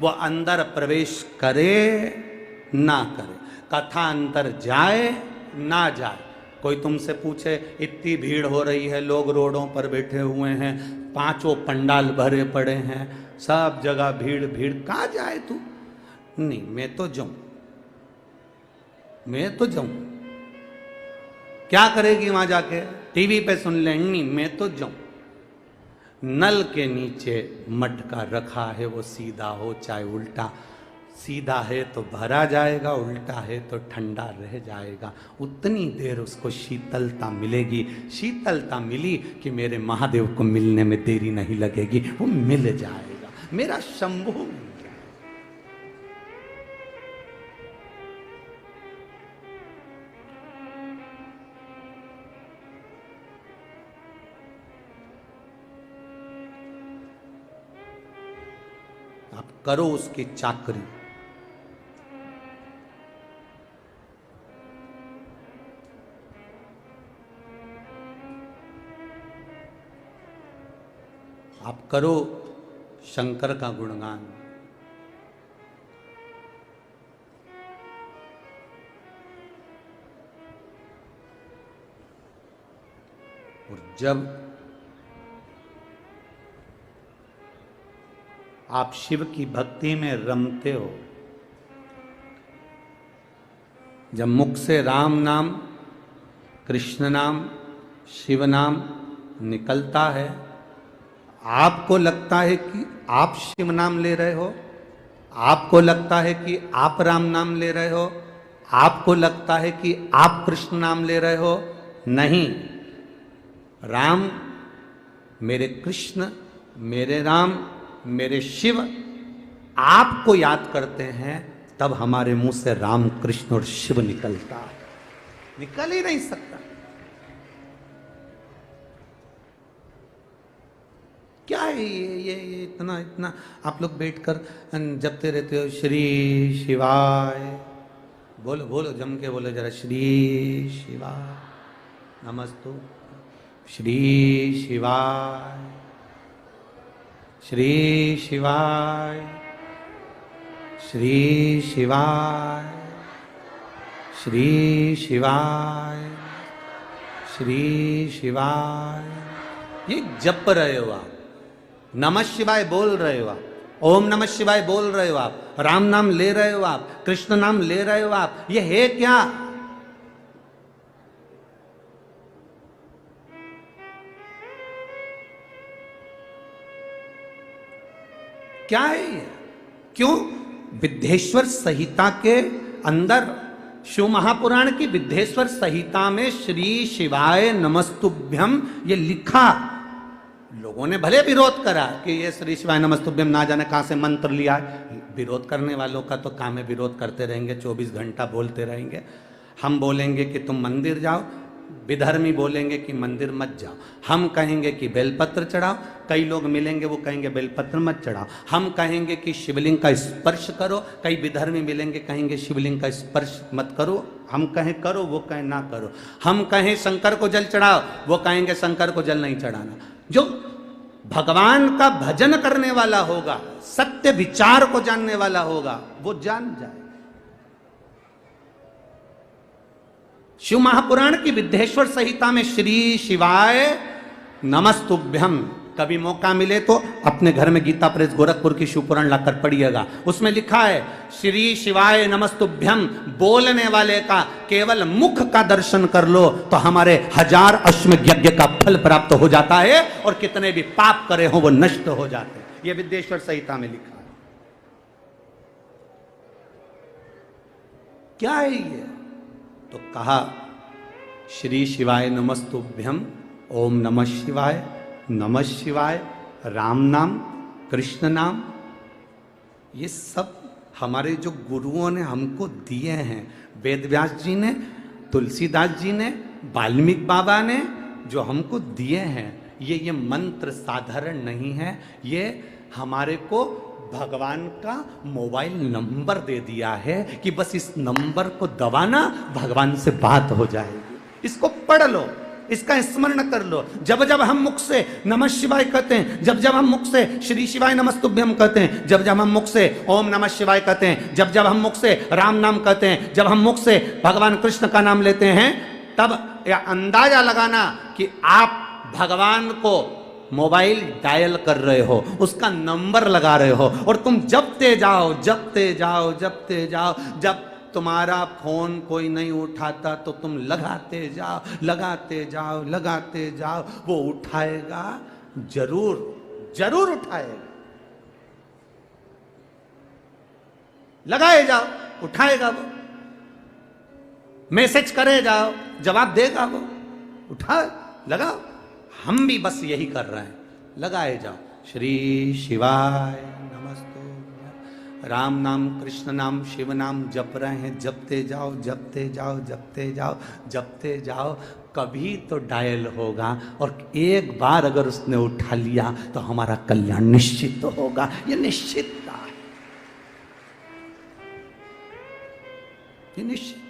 वो अंदर प्रवेश करे ना करे, कथा अंदर जाए ना जाए। कोई तुमसे पूछे इतनी भीड़ हो रही है, लोग रोडों पर बैठे हुए हैं, 5 पंडाल भरे पड़े हैं, सब जगह भीड़ भीड़, कहाँ जाए तू? नहीं, मैं तो जाऊं। क्या करेगी वहां जाके? टीवी पे सुन ले। नहीं, मैं तो जाऊं। नल के नीचे मटका रखा है, वो सीधा हो चाहे उल्टा, सीधा है तो भरा जाएगा, उल्टा है तो ठंडा रह जाएगा। उतनी देर उसको शीतलता मिलेगी। शीतलता मिली कि मेरे महादेव को मिलने में देरी नहीं लगेगी, वो मिल जाएगा, मेरा शंभू मिल जाएगा। आप करो उसकी चाकरी। आप करो शंकर का गुणगान। और जब आप शिव की भक्ति में रमते हो, जब मुख से राम नाम, कृष्ण नाम, शिव नाम निकलता है, आपको लगता है कि आप शिव नाम ले रहे हो, आपको लगता है कि आप राम नाम ले रहे हो, आपको लगता है कि आप कृष्ण नाम ले रहे हो। नहीं, राम मेरे कृष्ण, मेरे राम, मेरे शिव आपको याद करते हैं, तब हमारे मुंह से राम कृष्ण और शिव निकलता है, निकल ही नहीं सकता। क्या है ये इतना इतना आप लोग बैठकर जपते रहते हो, श्री शिवाय। बोलो बोलो, जम के बोलो जरा, श्री शिवाय नमस्तु, श्री शिवाय, श्री शिवाय, श्री शिवाय, श्री शिवाय, श्री शिवाय। ये जप रहे हो आप, नमः शिवाय बोल रहे हो आप, ओम नमः शिवाय बोल रहे हो आप, राम नाम ले रहे हो आप, कृष्ण नाम ले रहे हो आप। ये है क्या? क्या है ये? क्यों? विद्येश्वर संहिता के अंदर, शिव महापुराण की विद्येश्वर संहिता में श्री शिवाय नमस्तुभ्यम ये लिखा। लोगों ने भले विरोध करा कि ये श्री शिवाय नमस्तुभ्यम ना जाने कहां से मंत्र लिया है। विरोध करने वालों का तो काम है, विरोध करते रहेंगे, 24 घंटा बोलते रहेंगे। हम बोलेंगे कि तुम मंदिर जाओ, विधर्मी बोलेंगे कि मंदिर मत जाओ। हम कहेंगे कि बेलपत्र चढ़ाओ, कई लोग मिलेंगे वो कहेंगे बेलपत्र मत चढ़ाओ। हम कहेंगे कि शिवलिंग का स्पर्श करो, कई विधर्मी मिलेंगे कहेंगे शिवलिंग का स्पर्श मत करो। हम कहें करो, वो कहें ना करो। हम कहें शंकर को जल चढ़ाओ, वो कहेंगे शंकर को जल नहीं चढ़ाना। जो भगवान का भजन करने वाला होगा, सत्य विचार को जानने वाला होगा, वो जान जाए। शिव महापुराण की विद्येश्वर संहिता में श्री शिवाय नमस्तुभ्यम, कभी मौका मिले तो अपने घर में गीता प्रेस गोरखपुर की शिवपुराण लाकर पढ़िएगा। उसमें लिखा है श्री शिवाय नमस्तुभ्यम बोलने वाले का केवल मुख का दर्शन कर लो तो हमारे 1000 अश्वमेध यज्ञ का फल प्राप्त हो जाता है, और कितने भी पाप करे हो वो नष्ट हो जाते हैं। यह विद्येश्वर संहिता में लिखा है। क्या है ये? तो कहा श्री शिवाय नमस्तुभ्यम, ओम नमः शिवाय, नमः शिवाय, राम नाम, कृष्ण नाम, ये सब हमारे जो गुरुओं ने हमको दिए हैं। वेद व्यास जी ने, तुलसीदास जी ने, वाल्मीकि बाबा ने जो हमको दिए हैं, ये मंत्र साधारण नहीं है। ये हमारे को भगवान का मोबाइल नंबर दे दिया है कि बस इस नंबर को दबाना, भगवान से बात हो जाएगी। इसको पढ़ लो, इसका स्मरण कर लो। जब जब हम मुख से नमः शिवाय कहते हैं, जब जब हम मुख से श्री शिवाय नमस्तुभ्यम कहते हैं, जब जब हम मुख से ओम नमः शिवाय कहते हैं, जब जब हम मुख से राम नाम कहते हैं, जब हम मुख से भगवान कृष्ण का नाम लेते हैं, तब यह अंदाजा लगाना कि आप भगवान को मोबाइल डायल कर रहे हो, उसका नंबर लगा रहे हो, और तुम जपते जाओ जपते जाओ जपते जाओ। जब तुम्हारा फोन कोई नहीं उठाता तो तुम लगाते जाओ लगाते जाओ लगाते जाओ, वो उठाएगा, जरूर जरूर उठाएगा। लगाए जाओ, उठाएगा वो। मैसेज करे जाओ, जवाब देगा वो। उठा, लगाओ। हम भी बस यही कर रहे हैं, लगाए जाओ। श्री शिवाय नमस्तु। राम नाम, कृष्ण नाम, शिव नाम जप रहे हैं, जपते जाओ, जपते जाओ, जपते जाओ, जपते जाओ। कभी तो डायल होगा, और एक बार अगर उसने उठा लिया तो हमारा कल्याण निश्चित तो होगा। ये निश्चितता है, ये निश्चित है।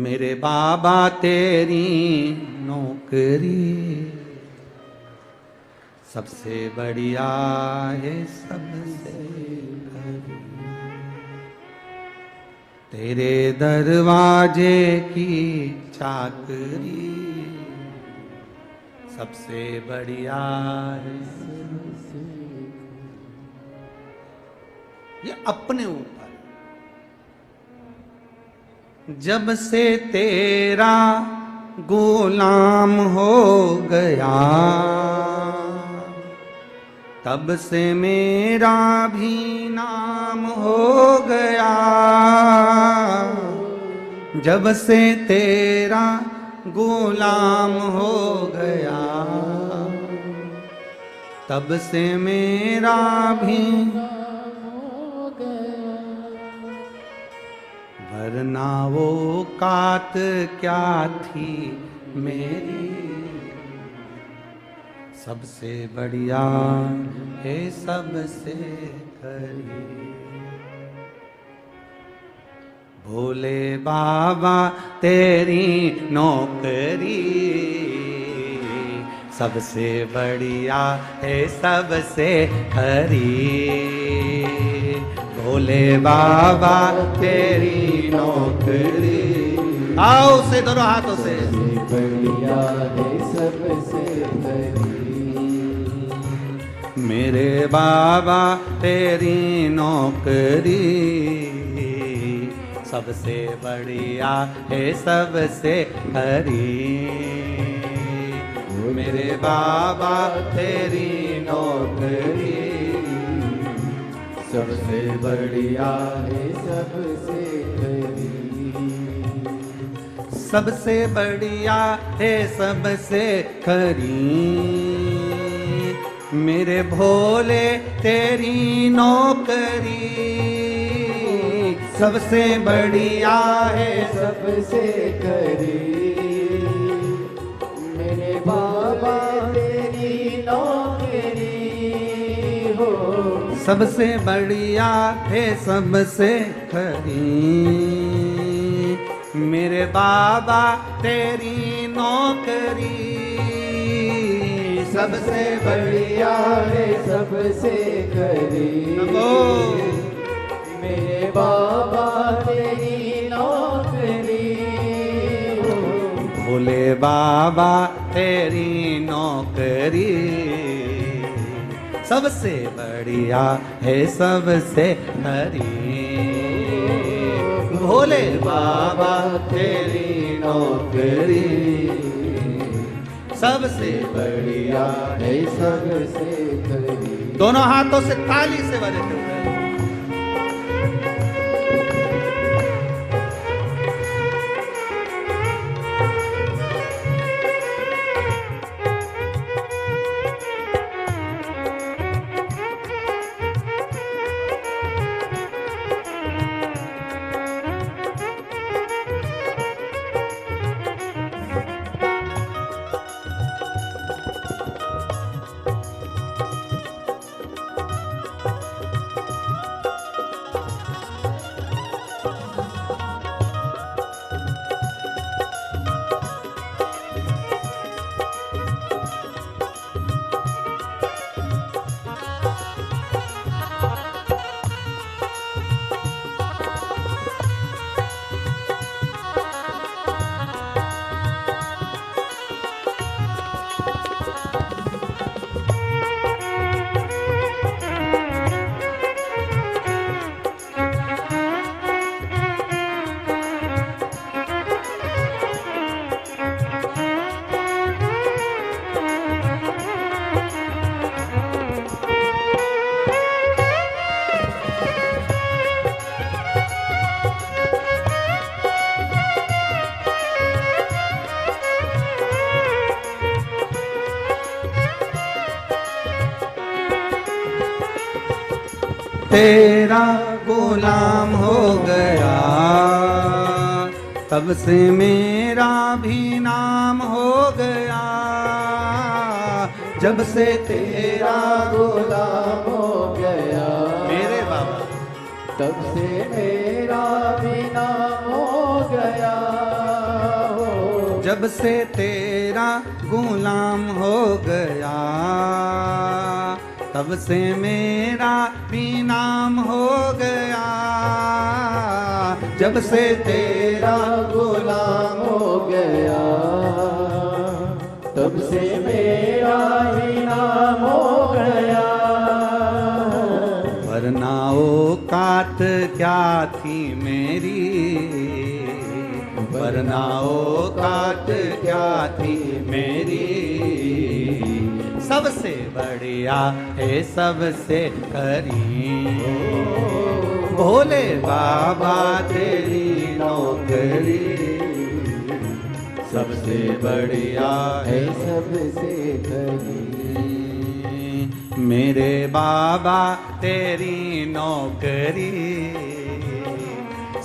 मेरे बाबा तेरी नौकरी सबसे बढ़िया है, सबसे बढ़िया। तेरे दरवाजे की चाकरी सबसे बढ़िया है। ये अपने ऊपर। जब से तेरा गुलाम हो गया, तब से मेरा भी नाम हो गया। जब से तेरा गुलाम हो गया, तब से मेरा भी वरना वो कात क्या थी मेरी, सबसे बढ़िया है, सबसे खरी। भोले बाबा तेरी नौकरी सबसे बढ़िया है, सबसे खरी। भोले बाबा तेरी नौकरी, आओ से दोनों हाथों से, बढ़िया है, सबसे खरी। मेरे बाबा तेरी नौकरी सबसे बढ़िया है, सबसे खरी। मेरे बाबा तेरी नौकरी सबसे बढ़िया है, सबसे खरी। सबसे बढ़िया है, सबसे खरी। मेरे भोले तेरी नौकरी सबसे बढ़िया है, सबसे खरी। मेरे बाबा तेरी नौकरी हो सबसे बढ़िया है, सबसे खरी। मेरे बाबा तेरी नौकरी सबसे बढ़िया है, सबसे खरी। मेरे बाबा तेरी नौकरी हो भोले बाबा तेरी नौकरी सबसे बढ़िया है, सबसे खरी। भोले बाबा तेरी नौकरी सबसे बढ़िया है, सबसे खरी। दोनों हाथों से ताली से बजाते हुए तेरा गुलाम हो गया, तब से मेरा भी नाम हो गया। जब से तेरा गुलाम हो गया, मेरे बाबा, तब से मेरा भी नाम हो गया हो। जब से तेरा गुलाम हो गया, तब से मेरा भी नाम हो गया। जब से तेरा गुलाम हो गया, तब से मेरा ही नाम हो गया। वरना औकात क्या थी मेरी, वरना औकात क्या थी मेरी। सबसे बढ़िया है सबसे करीम, भोले बाबा तेरी नौकरी। सबसे बढ़िया है सबसे करीब, मेरे बाबा तेरी नौकरी।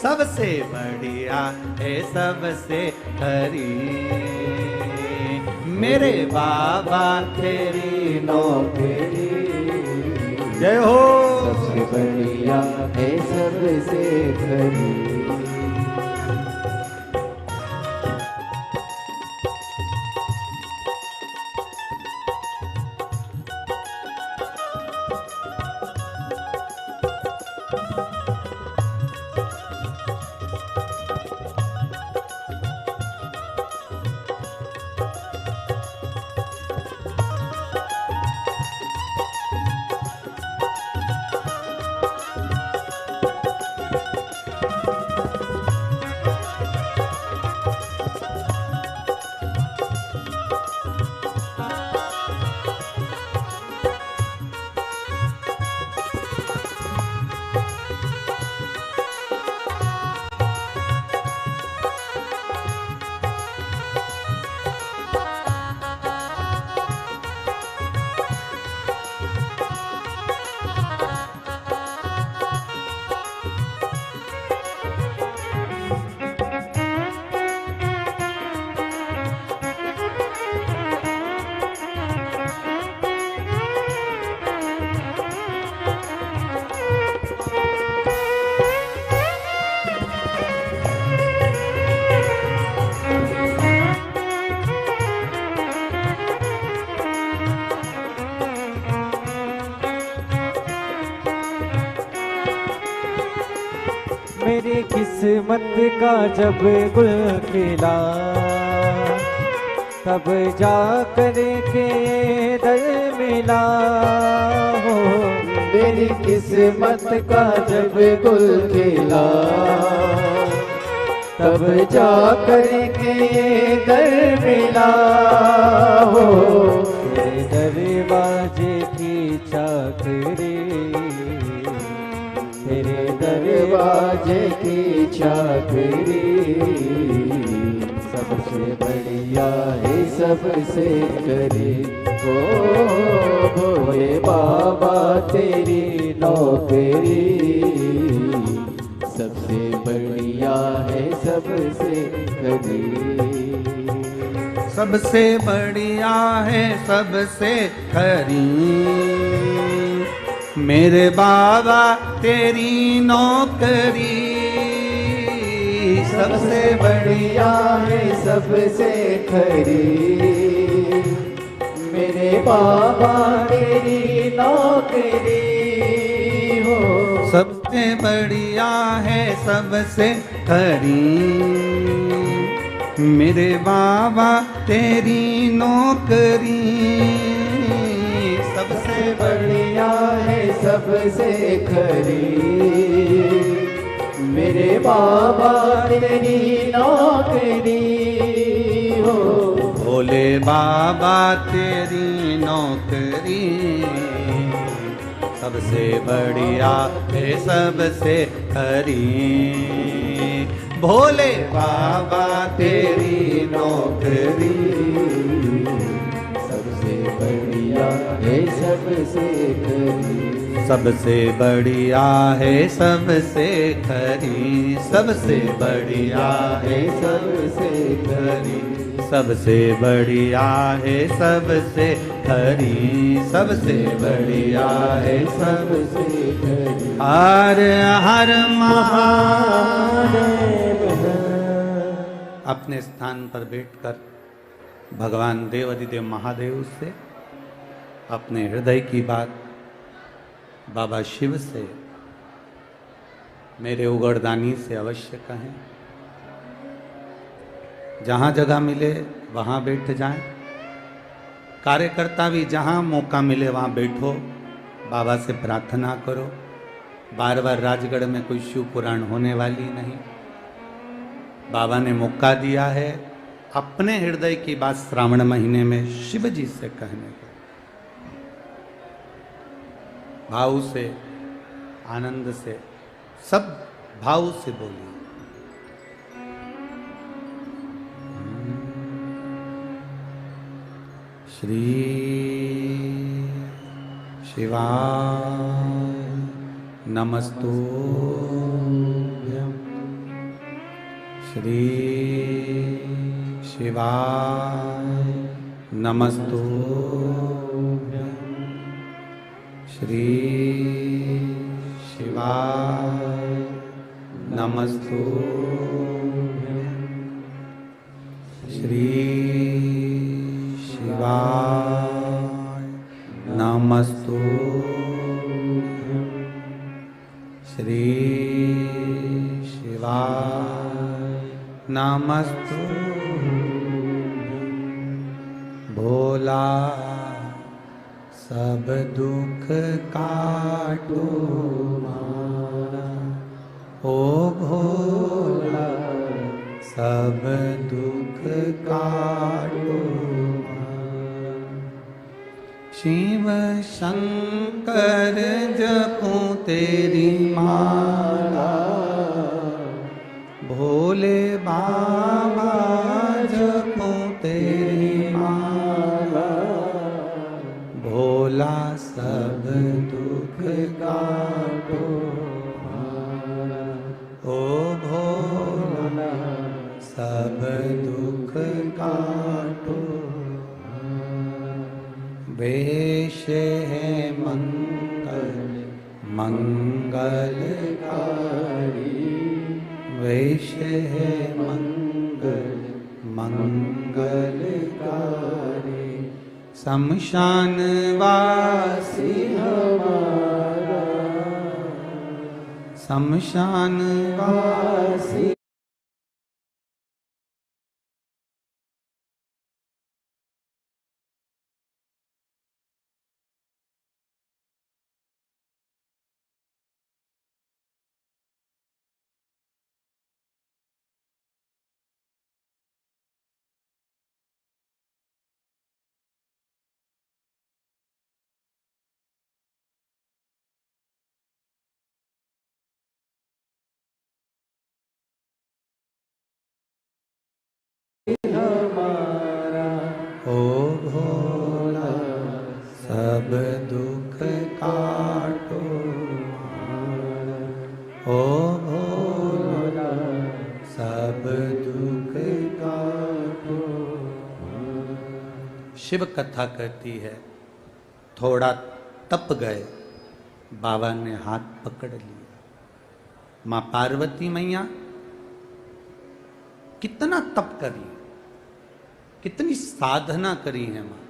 सबसे बढ़िया है सबसे करीब, मेरे बाबा तेरी नौकरी। जय हो। सबसे बढ़िया है सबसे करीब। मेरी किस्मत का जब गुल खिला, तब जा कर के दर मिला हो। मेरी किस्मत का जब गुल खिला, तब जा कर के दर मिला हो। तेरे दरवाजे की चाकरी, तेरे दरवाजे की चाकरी। सबसे बढ़िया है सबसे करीब, ओ भोले बाबा तेरी नौकरी। सबसे बढ़िया है सबसे करीब, सबसे बढ़िया है सबसे करीब, मेरे बाबा तेरी नौकरी। सबसे बढ़िया है सबसे करीब, मेरे बाबा तेरी नौकरी हो। सबसे बढ़िया है सबसे करीब, मेरे बाबा तेरी नौकरी। सबसे बढ़िया है सबसे करीब, मेरे बाबा तेरी नौकरी हो। भोले बाबा तेरी नौकरी। सबसे बढ़िया है सबसे करीब, भोले बाबा तेरी नौकरी। सबसे बढ़िया है सबसे करीब। सबसे बढ़िया है सबसे खरी, सबसे बढ़िया है सबसे खरी, सबसे बढ़िया है सबसे खरी, सबसे बढ़िया है सबसे खरी। हर हर महादेव। अपने स्थान पर बैठकर भगवान देवाधिदेव महादेव से अपने हृदय की बात बाबा शिव से, मेरे उगड़दानी से अवश्य कहें। जहाँ जगह मिले वहाँ बैठ जाएं। कार्यकर्ता भी जहाँ मौका मिले वहाँ बैठो, बाबा से प्रार्थना करो। बार बार राजगढ़ में कोई शिव पुराण होने वाली नहीं। बाबा ने मौका दिया है अपने हृदय की बात श्रावण महीने में शिव जी से कहने को। भाव से, आनंद से, सब भाव से बोलिए। श्री शिवाय नमस्तुभ्यं। श्री शिवाय नमस्तुभ्यं। श्री शिवाय नमस्तुभ्यं। श्री शिवाय नमस्तुभ्यं। श्री शिवाय नमस्तुभ्यं। भोला सब दुख काटो मारा, ओ भोला सब दुख काटो मारा। शिव शंकर जपूं तेरी माला, भोले बाबा जपूं तेरी माला। भोला सब दुख काटो मारा, ओ भोला सब दुख काटो मारा। वेश है मंगल मंगलकारी, वेश है मंगल मंगलकारी। शमशान वासी हमारा, शमशान वासी। ओ भोला सब दुख काटो मारा, ओ भोला सब दुख काटो मारा। शिव कथा कहती है, थोड़ा तप गए, बाबा ने हाथ पकड़ लिया। मां पार्वती मैया कितना तप करी, कितनी साधना करी है मां।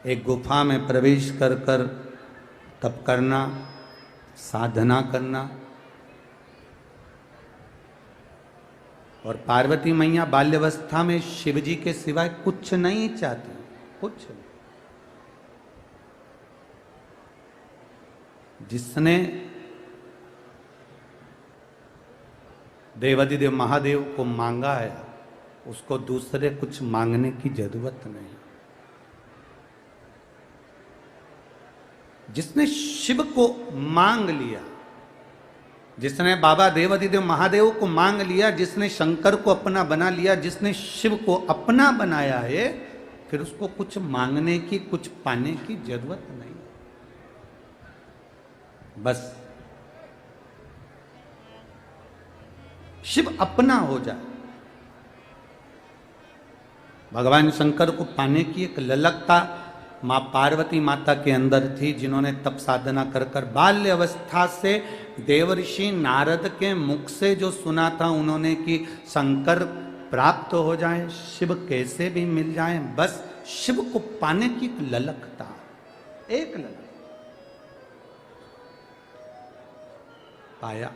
एक गुफा में प्रवेश कर कर तप करना, साधना करना। और पार्वती मैया बाल्यावस्था में शिव जी के सिवाय कुछ नहीं चाहती, कुछ नहीं। जिसने देवाधिदेव महादेव को मांगा है, उसको दूसरे कुछ मांगने की जरूरत नहीं। जिसने शिव को मांग लिया, जिसने बाबा देवाधिदेव महादेव को मांग लिया, जिसने शंकर को अपना बना लिया, जिसने शिव को अपना बनाया है, फिर उसको कुछ मांगने की, कुछ पाने की जरूरत नहीं। बस शिव अपना हो जाए। भगवान शंकर को पाने की एक ललकता मां पार्वती माता के अंदर थी, जिन्होंने तप साधना कर कर बाल्य अवस्था से देवर्षि नारद के मुख से जो सुना था उन्होंने कि शंकर प्राप्त हो जाए, शिव कैसे भी मिल जाए, बस शिव को पाने की एक ललकता, एक ललक। पाया।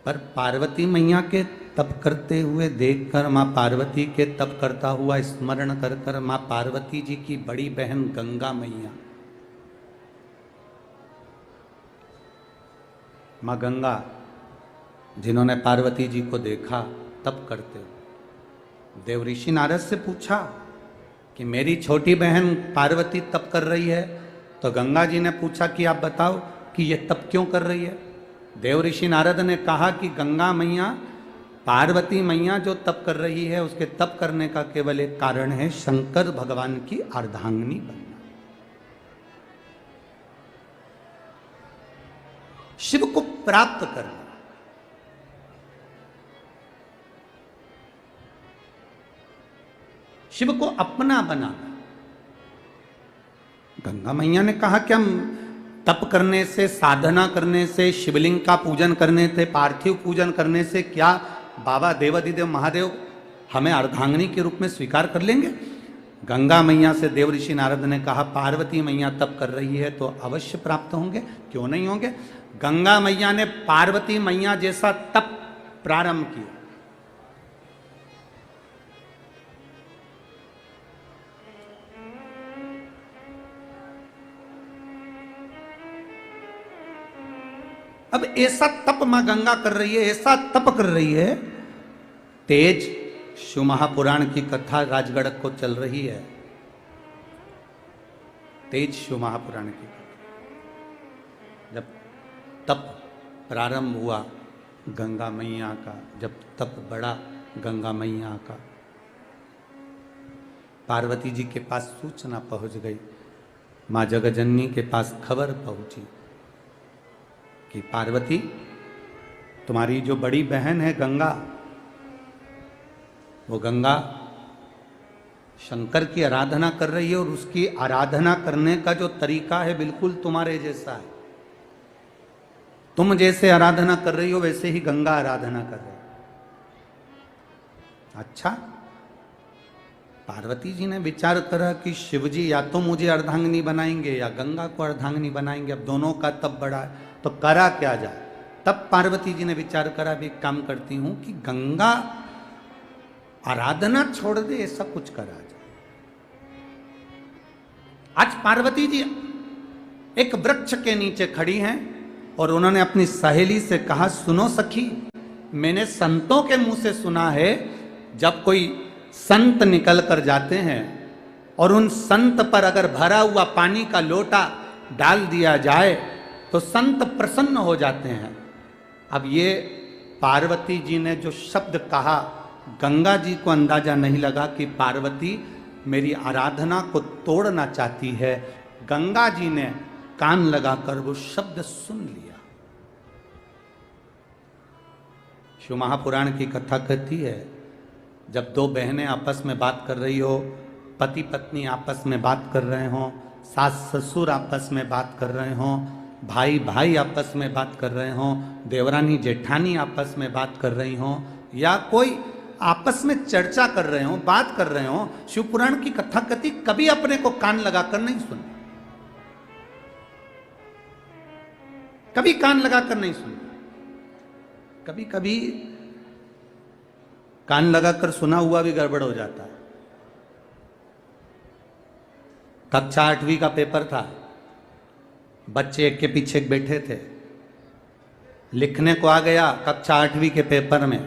पर पार्वती मैया के तप करते हुए देखकर, मां पार्वती के तप करता हुआ स्मरण कर कर मां पार्वती जी की बड़ी बहन गंगा मैया, मां गंगा जिन्होंने पार्वती जी को देखा तप करते हुए, देवऋषि नारद से पूछा कि मेरी छोटी बहन पार्वती तप कर रही है। तो गंगा जी ने पूछा कि आप बताओ कि ये तप क्यों कर रही है। देवऋषि नारद ने कहा कि गंगा मैया, पार्वती मैया जो तप कर रही है उसके तप करने का केवल एक कारण है, शंकर भगवान की अर्धांगिनी बनना, शिव को प्राप्त करना। शिव को अपना बनाना। गंगा मैया ने कहा कि हम तप करने से, साधना करने से, शिवलिंग का पूजन करने से, पार्थिव पूजन करने से क्या बाबा देवाधिदेव महादेव हमें अर्धांगिनी के रूप में स्वीकार कर लेंगे। गंगा मैया से देवऋषि नारद ने कहा पार्वती मैया तप कर रही है तो अवश्य प्राप्त होंगे, क्यों नहीं होंगे। गंगा मैया ने पार्वती मैया जैसा तप प्रारंभ किया। अब ऐसा तप मां गंगा कर रही है, ऐसा तप कर रही है। तेज शिव महापुराण की कथा राजगढ़ को चल रही है। तेज शिव महापुराण की कथा, जब तप प्रारंभ हुआ गंगा मैया का, जब तप बढ़ा गंगा मैया का, पार्वती जी के पास सूचना पहुंच गई, मां जगजननी के पास खबर पहुंची कि पार्वती, तुम्हारी जो बड़ी बहन है गंगा, वो गंगा शंकर की आराधना कर रही है और उसकी आराधना करने का जो तरीका है बिल्कुल तुम्हारे जैसा है। तुम जैसे आराधना कर रही हो वैसे ही गंगा आराधना कर रही है। अच्छा, पार्वती जी ने विचार करा कि शिवजी या तो मुझे अर्धांगिनी बनाएंगे या गंगा को अर्धांगिनी बनाएंगे। अब दोनों का तप बड़ा है तो करा क्या जाए। तब पार्वती जी ने विचार करा भी एक काम करती हूं कि गंगा आराधना छोड़ दे, ऐसा कुछ करा जाए। आज पार्वती जी एक वृक्ष के नीचे खड़ी हैं और उन्होंने अपनी सहेली से कहा, सुनो सखी, मैंने संतों के मुंह से सुना है जब कोई संत निकल कर जाते हैं और उन संत पर अगर भरा हुआ पानी का लोटा डाल दिया जाए तो संत प्रसन्न हो जाते हैं। अब ये पार्वती जी ने जो शब्द कहा, गंगा जी को अंदाजा नहीं लगा कि पार्वती मेरी आराधना को तोड़ना चाहती है। गंगा जी ने कान लगाकर वो शब्द सुन लिया। शिव महापुराण की कथा कहती है, जब दो बहनें आपस में बात कर रही हो, पति पत्नी आपस में बात कर रहे हो, सास ससुर आपस में बात कर रहे हो, भाई भाई आपस में बात कर रहे हो, देवरानी जेठानी आपस में बात कर रही हो, या कोई आपस में चर्चा कर रहे हो, बात कर रहे हो, शिव पुराण की कथा कथी कभी अपने को कान लगाकर नहीं सुन, कभी कान लगाकर नहीं सुन। कभी कभी कान लगाकर सुना हुआ भी गड़बड़ हो जाता है। कक्षा 8वीं का पेपर था, बच्चे एक के पीछे एक बैठे थे, लिखने को आ गया कक्षा 8वीं के पेपर में,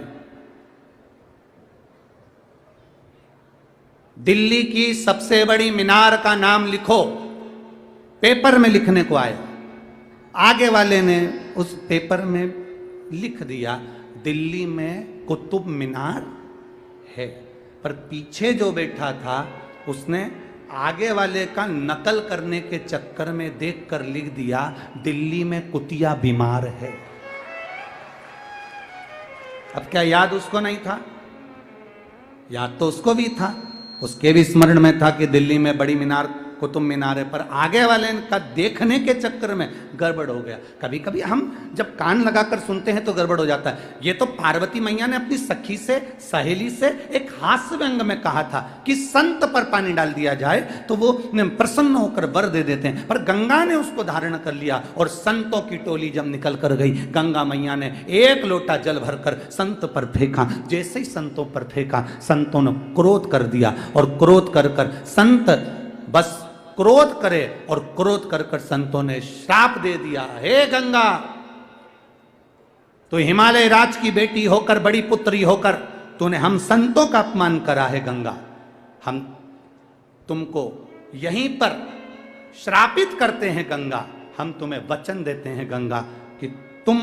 दिल्ली की सबसे बड़ी मीनार का नाम लिखो, पेपर में लिखने को आया। आगे वाले ने उस पेपर में लिख दिया दिल्ली में कुतुब मीनार है, पर पीछे जो बैठा था उसने आगे वाले का नकल करने के चक्कर में देखकर लिख दिया दिल्ली में कुतिया बीमार है। अब क्या याद उसको नहीं था? याद तो उसको भी था, उसके भी स्मरण में था कि दिल्ली में बड़ी मीनार कुतुब मीनार है, पर आगे वाले का देखने के चक्कर में गड़बड़ हो गया। कभी कभी हम जब कान लगाकर सुनते हैं तो गड़बड़ हो जाता है। ये तो पार्वती मैया ने अपनी सखी से, सहेली से एक हास्य व्यंग में कहा था कि संत पर पानी डाल दिया जाए तो वो प्रसन्न होकर वर दे देते हैं, पर गंगा ने उसको धारण कर लिया और संतों की टोली जब निकल कर गई, गंगा मैया ने एक लोटा जल भरकर संत पर फेंका। जैसे ही संतों पर फेंका, संतों ने क्रोध कर दिया और क्रोध कर कर संत बस क्रोध करे और क्रोध कर कर संतों ने श्राप दे दिया, हे गंगा, तो हिमालय राज की बेटी होकर, बड़ी पुत्री होकर तूने हम संतों का अपमान करा है गंगा। हम तुमको यहीं पर श्रापित करते हैं गंगा। हम तुम्हें वचन देते हैं गंगा कि तुम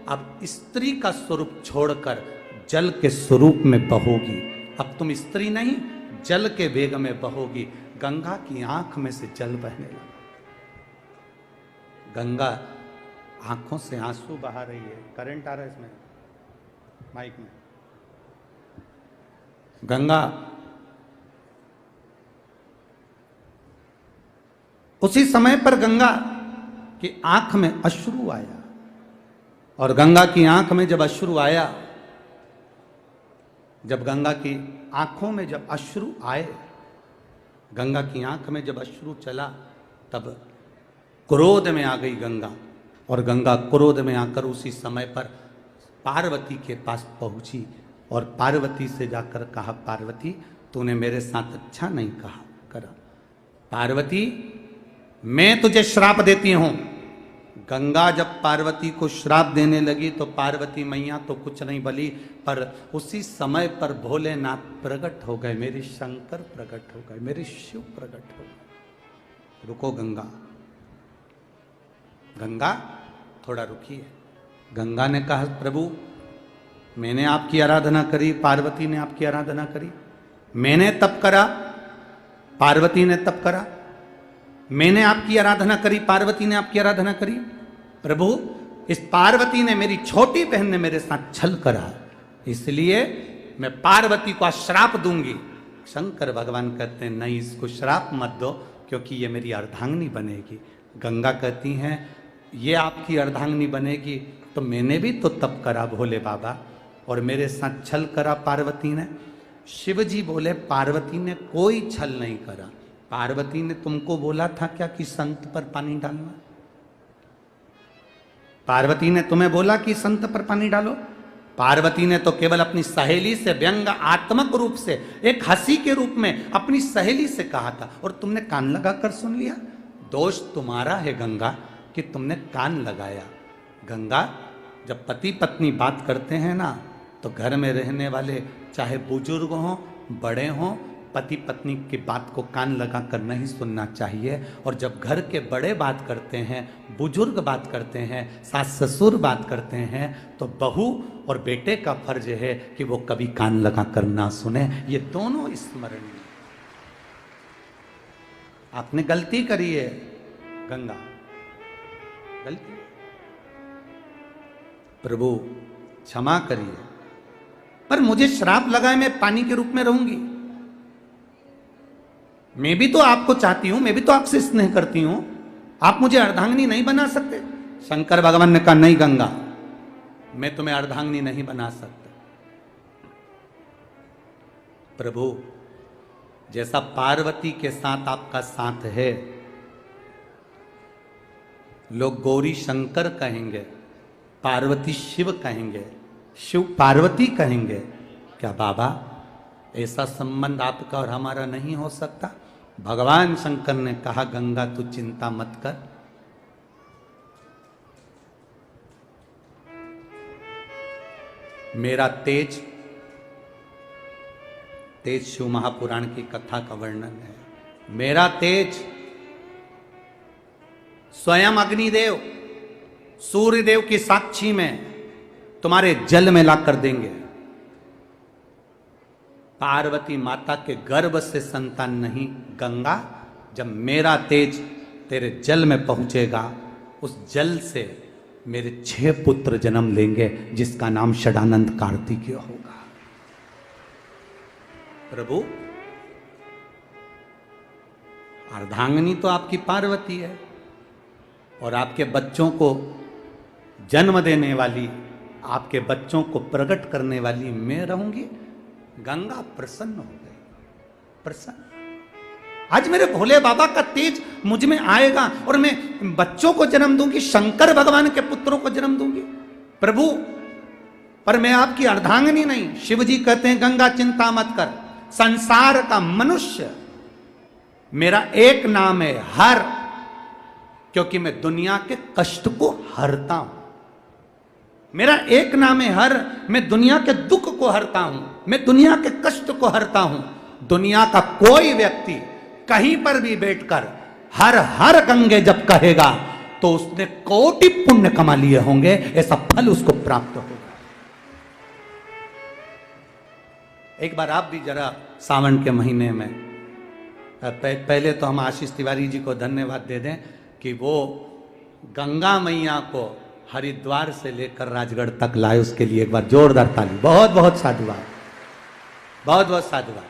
अब स्त्री का स्वरूप छोड़कर जल के स्वरूप में बहोगी। अब तुम स्त्री नहीं, जल के वेग में बहोगी। गंगा की आंख में से जल बहने लगा। गंगा आंखों से आंसू बहा रही है। करंट आ रहा है इसमें माइक में। गंगा उसी समय पर गंगा की आंख में अश्रु आया, और गंगा की आंख में जब अश्रु आया, जब गंगा की आंखों में जब अश्रु आए, गंगा की आंख में जब अश्रु चला, तब क्रोध में आ गई गंगा, और गंगा क्रोध में आकर उसी समय पर पार्वती के पास पहुंची और पार्वती से जाकर कहा, पार्वती तूने मेरे साथ अच्छा नहीं कहा करा। पार्वती मैं तुझे श्राप देती हूं। गंगा जब पार्वती को श्राप देने लगी तो पार्वती मैया तो कुछ नहीं बोली, पर उसी समय पर भोलेनाथ प्रकट हो गए, मेरे शंकर प्रकट हो गए, मेरे शिव प्रकट हो गए। रुको गंगा, गंगा थोड़ा रुकिए। गंगा ने कहा, प्रभु मैंने आपकी आराधना करी, पार्वती ने आपकी आराधना करी, मैंने तप करा, पार्वती ने तप करा, मैंने आपकी आराधना करी, पार्वती ने आपकी आराधना करी। प्रभु इस पार्वती ने, मेरी छोटी बहन ने मेरे साथ छल करा, इसलिए मैं पार्वती को श्राप दूंगी। शंकर भगवान कहते हैं नहीं, इसको श्राप मत दो, क्योंकि ये मेरी अर्धांगिनी बनेगी। गंगा कहती हैं ये आपकी अर्धांगिनी बनेगी तो मैंने भी तो तप करा भोले बाबा, और मेरे साथ छल करा पार्वती ने। शिव जी बोले पार्वती ने कोई छल नहीं करा। पार्वती ने तुमको बोला था क्या कि संत पर पानी डालना? पार्वती ने तुम्हें बोला कि संत पर पानी डालो? पार्वती ने तो केवल अपनी सहेली से व्यंग आत्मक रूप से, एक हंसी के रूप में अपनी सहेली से कहा था, और तुमने कान लगाकर सुन लिया। दोष तुम्हारा है गंगा कि तुमने कान लगाया। गंगा, जब पति पत्नी बात करते हैं ना, तो घर में रहने वाले चाहे बुजुर्ग हों, बड़े हों, पति पत्नी की बात को कान लगाकर नहीं सुनना चाहिए। और जब घर के बड़े बात करते हैं, बुजुर्ग बात करते हैं, सास ससुर बात करते हैं, तो बहू और बेटे का फर्ज है कि वो कभी कान लगाकर ना सुने। ये दोनों स्मरणीय। आपने गलती करी है गंगा, गलती, प्रभु क्षमा करिए, पर मुझे श्राप लगाए मैं पानी के रूप में रहूंगी। मैं भी तो आपको चाहती हूं, मैं भी तो आपसे स्नेह करती हूं, आप मुझे अर्धांगिनी नहीं बना सकते? शंकर भगवान ने कहा नहीं गंगा, मैं तुम्हें अर्धांगिनी नहीं बना सकता। प्रभु जैसा पार्वती के साथ आपका साथ है, लोग गौरी शंकर कहेंगे, पार्वती शिव कहेंगे, शिव पार्वती कहेंगे, क्या बाबा ऐसा संबंध आपका और हमारा नहीं हो सकता? भगवान शंकर ने कहा गंगा तू चिंता मत कर, मेरा तेज, तेज शिव महापुराण की कथा का वर्णन है। मेरा तेज स्वयं अग्निदेव सूर्यदेव की साक्षी में तुम्हारे जल में ला कर देंगे। पार्वती माता के गर्भ से संतान नहीं, गंगा जब मेरा तेज तेरे जल में पहुंचेगा, उस जल से मेरे 6 पुत्र जन्म लेंगे, जिसका नाम षडानंद कार्तिकेय होगा। प्रभु, अर्धांगिनी तो आपकी पार्वती है, और आपके बच्चों को जन्म देने वाली, आपके बच्चों को प्रकट करने वाली मैं रहूंगी। गंगा प्रसन्न हो गई, प्रसन्न। आज मेरे भोले बाबा का तेज मुझ में आएगा और मैं बच्चों को जन्म दूंगी, शंकर भगवान के पुत्रों को जन्म दूंगी। प्रभु, पर मैं आपकी अर्धांगिनी नहीं। शिव जी कहते हैं, गंगा चिंता मत कर, संसार का मनुष्य मेरा एक नाम है, हर, क्योंकि मैं दुनिया के कष्ट को हरता हूं। मेरा एक नाम है हर, मैं दुनिया के दुख को हरता हूं, मैं दुनिया के कष्ट को हरता हूं। दुनिया का कोई व्यक्ति कहीं पर भी बैठकर हर हर गंगे जब कहेगा तो उसने कोटि पुण्य कमा लिए होंगे, ऐसा फल उसको प्राप्त होगा। एक बार आप भी जरा सावन के महीने में, पहले तो हम आशीष तिवारी जी को धन्यवाद दे दें कि वो गंगा मैया को हरिद्वार से लेकर राजगढ़ तक लाए, उसके लिए एक बार जोरदार ताली। बहुत बहुत साधुवाद, बहुत बहुत साधुवाद।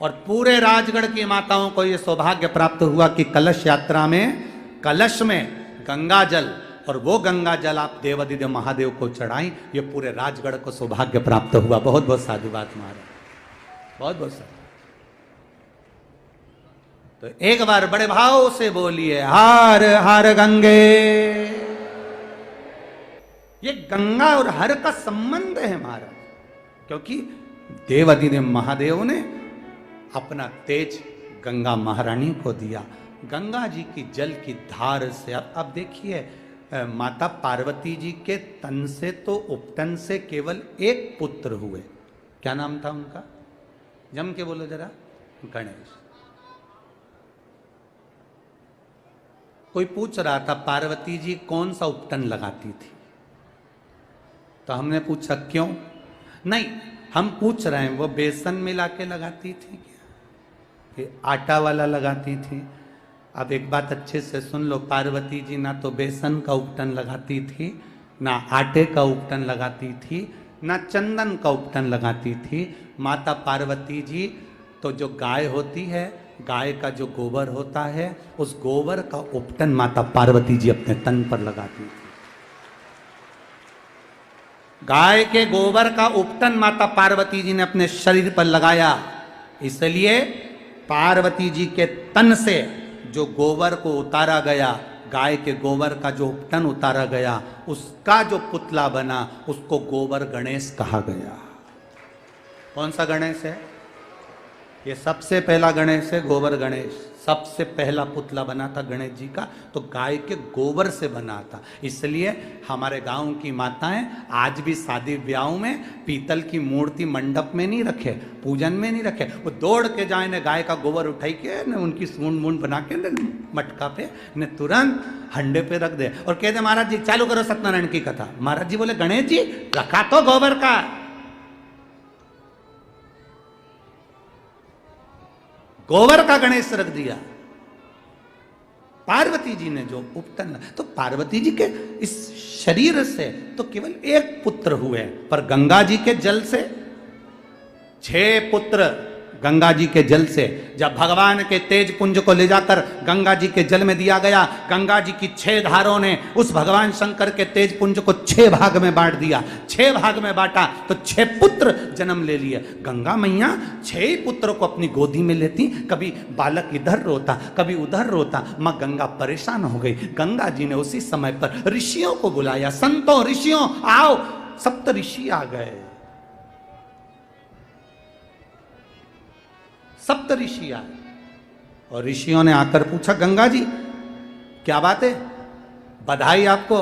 और पूरे राजगढ़ की माताओं को यह सौभाग्य प्राप्त हुआ कि कलश यात्रा में, कलश में गंगा जल, और वो गंगा जल आप देवादिदेव महादेव को चढ़ाई, ये पूरे राजगढ़ को सौभाग्य प्राप्त हुआ। बहुत बहुत साधुवाद महाराज, बहुत बहुत साधुवाद। तो एक बार बड़े भाव से बोलिए, हर हर गंगे। ये गंगा और हर का संबंध है महाराज, क्योंकि देवादिदेव महादेव ने अपना तेज गंगा महारानी को दिया। गंगा जी की जल की धार से अब देखिए, माता पार्वती जी के तन से तो उपटन से केवल एक पुत्र हुए। क्या नाम था उनका? जम के बोलो जरा। गणेश। कोई पूछ रहा था पार्वती जी कौन सा उपटन लगाती थी, तो हमने पूछा क्यों? नहीं, हम पूछ रहे हैं वो बेसन मिला के लगाती थी क्या, कि आटा वाला लगाती थी? अब एक बात अच्छे से सुन लो, पार्वती जी ना तो बेसन का उपटन लगाती थी, ना आटे का उपटन लगाती थी, ना चंदन का उपटन लगाती थी। माता पार्वती जी तो जो गाय होती है, गाय का जो गोबर होता है, उस गोबर का उपटन माता पार्वती जी अपने तन पर लगाती थी। गाय के गोबर का उपटन माता पार्वती जी ने अपने शरीर पर लगाया, इसलिए पार्वती जी के तन से जो गोबर को उतारा गया, गाय के गोबर का जो उपटन उतारा गया, उसका जो पुतला बना, उसको गोबर गणेश कहा गया। कौन सा गणेश है? ये सबसे पहला गणेश है, गोबर गणेश। सबसे पहला पुतला बना था गणेश जी का, तो गाय के गोबर से बना था। इसलिए हमारे गांव की माताएं आज भी शादी ब्याहों में पीतल की मूर्ति मंडप में नहीं रखे, पूजन में नहीं रखे, वो दौड़ के जाए ने गाय का गोबर उठाई के न उनकी सूंड मूंड बना के न मटका पे न तुरंत हंडे पे रख दे और कह दे महाराज जी चालू करो सत्यनारायण की कथा। महाराज जी बोले गणेश जी रखा तो गोबर का, गोबर का गणेश रख दिया। पार्वती जी ने जो उपटन, तो पार्वती जी के इस शरीर से तो केवल एक पुत्र हुए, पर गंगा जी के जल से 6 पुत्र। गंगा जी के जल से जब भगवान के तेज पुंज को ले जाकर गंगा जी के जल में दिया गया, गंगा जी की 6 धारों ने उस भगवान शंकर के तेज पुंज को 6 भाग में बांट दिया। 6 भाग में बांटा तो 6 पुत्र जन्म ले लिए। गंगा मैया 6 पुत्र को अपनी गोदी में लेती, कभी बालक इधर रोता कभी उधर रोता। मां गंगा परेशान हो गई। गंगा जी ने उसी समय पर ऋषियों को बुलाया, संतों ऋषियों आओ। 7 ऋषि आ गए, 7 ऋषि आए और ऋषियों ने आकर पूछा गंगा जी क्या बात है, बधाई आपको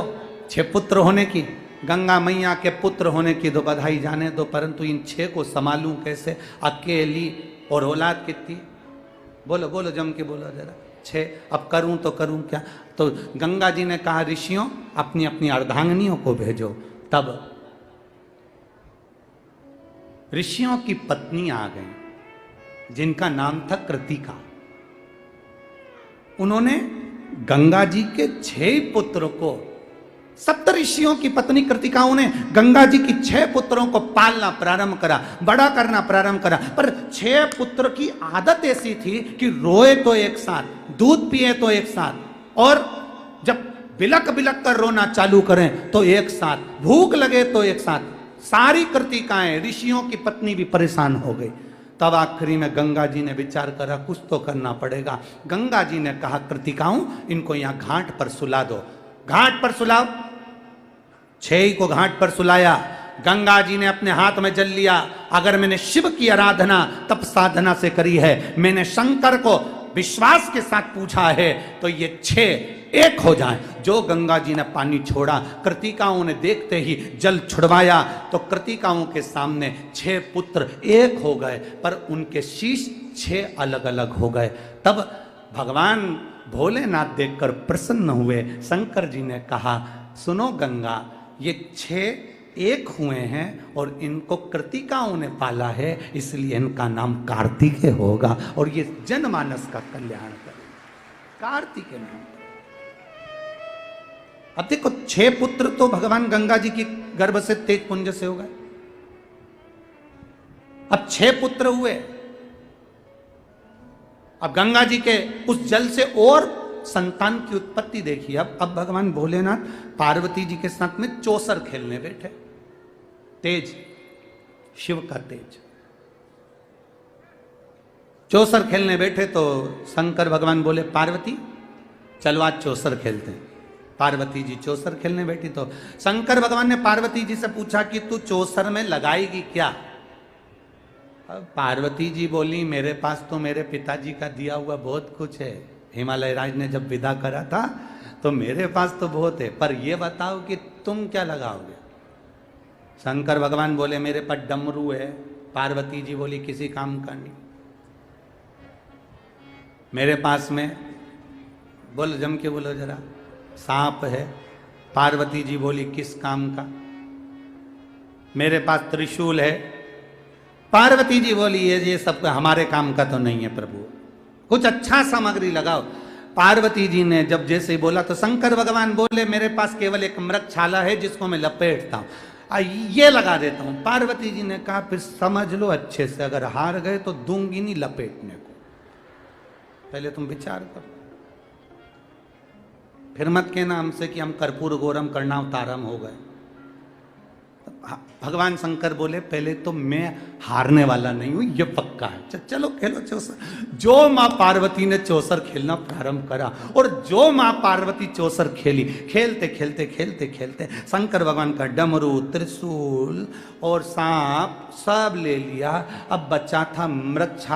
6 पुत्र होने की। गंगा मैया के पुत्र होने की तो बधाई जाने दो, परंतु इन 6 को संभालूं कैसे, अकेली, और औलाद कितनी? बोलो बोलो जम के बोलो जरा। 6। अब करूं तो करूं क्या? तो गंगा जी ने कहा ऋषियों अपनी अपनी अर्धांगिनियों को भेजो। तब ऋषियों की पत्नी आ गई जिनका नाम था कृतिका। उन्होंने गंगा जी के 6 पुत्र को, सप्तऋषियों की पत्नी कृतिकाओं ने गंगा जी की 6 पुत्रों को पालना प्रारंभ करा, बड़ा करना प्रारंभ करा। पर 6 पुत्र की आदत ऐसी थी कि रोए तो एक साथ, दूध पिए तो एक साथ, और जब बिलक बिलक कर रोना चालू करें तो एक साथ, भूख लगे तो एक साथ। सारी कृतिकाएं, ऋषियों की पत्नी भी परेशान हो गई। तब आखिरी में गंगा जी ने विचार करा कुछ तो करना पड़ेगा। गंगा जी ने कहा कृतिकाओं, इनको यहां घाट पर सुला दो, घाट पर सुलाओ। 6 को घाट पर सुलाया। गंगा जी ने अपने हाथ में जल लिया। अगर मैंने शिव की आराधना तप साधना से करी है, मैंने शंकर को विश्वास के साथ पूछा है, तो ये 6 एक हो जाएं। जो गंगा जी ने पानी छोड़ा, कृतिकाओं ने देखते ही जल छुड़वाया, तो कृतिकाओं के सामने 6 पुत्र एक हो गए, पर उनके शीश 6 अलग अलग हो गए। तब भगवान भोलेनाथ देखकर प्रसन्न हुए। शंकर जी ने कहा सुनो गंगा, ये 6 एक हुए हैं और इनको कृतिकाओं ने पाला है, इसलिए इनका नाम कार्तिकेय होगा और ये जनमानस का कल्याण करेगा। कार्तिकेय नाम। अब देखो 6 पुत्र तो भगवान गंगा जी की गर्भ से तेज पुंज से हो गए। अब 6 पुत्र हुए। अब गंगा जी के उस जल से और संतान की उत्पत्ति देखिए। अब भगवान भोलेनाथ पार्वती जी के साथ में चौसर खेलने बैठे। तेज, शिव का तेज। चौसर खेलने बैठे तो शंकर भगवान बोले पार्वती चलो आज चौसर खेलते हैं। पार्वती जी चौसर खेलने बैठी तो शंकर भगवान ने पार्वती जी से पूछा कि तू चौसर में लगाएगी क्या? अब पार्वती जी बोली मेरे पास तो मेरे पिताजी का दिया हुआ बहुत कुछ है। हिमालय राज ने जब विदा करा था तो मेरे पास तो बहुत है, पर ये बताओ कि तुम क्या लगाओगे? शंकर भगवान बोले मेरे पास डमरू है। पार्वती जी बोली किसी काम का नहीं। मेरे पास में, बोलो जम के बोलो जरा, सांप है। पार्वती जी बोली किस काम का? मेरे पास त्रिशूल है। पार्वती जी बोली ये सब हमारे काम का तो नहीं है प्रभु, कुछ अच्छा सामग्री लगाओ। पार्वती जी ने जब जैसे ही बोला तो शंकर भगवान बोले मेरे पास केवल एक मृगछाला है जिसको मैं लपेटता हूं, ये लगा देता हूं। पार्वती जी ने कहा फिर समझ लो अच्छे से, अगर हार गए तो दूंगी नहीं लपेटने को, पहले तुम विचार करो। फिर मत कहना हमसे कि हम कर्पूर गौरम कर्णावतारम हो गए। भगवान शंकर बोले पहले तो मैं हारने वाला नहीं हूं, ये पक्का है। चलो खेलो चौसर। जो मां पार्वती ने चौसर खेलना प्रारंभ करा और जो मां पार्वती चौसर खेली, खेलते खेलते खेलते खेलते शंकर भगवान का डमरू, त्रिशूल और सांप सब ले लिया। अब बचा था मृगछाला।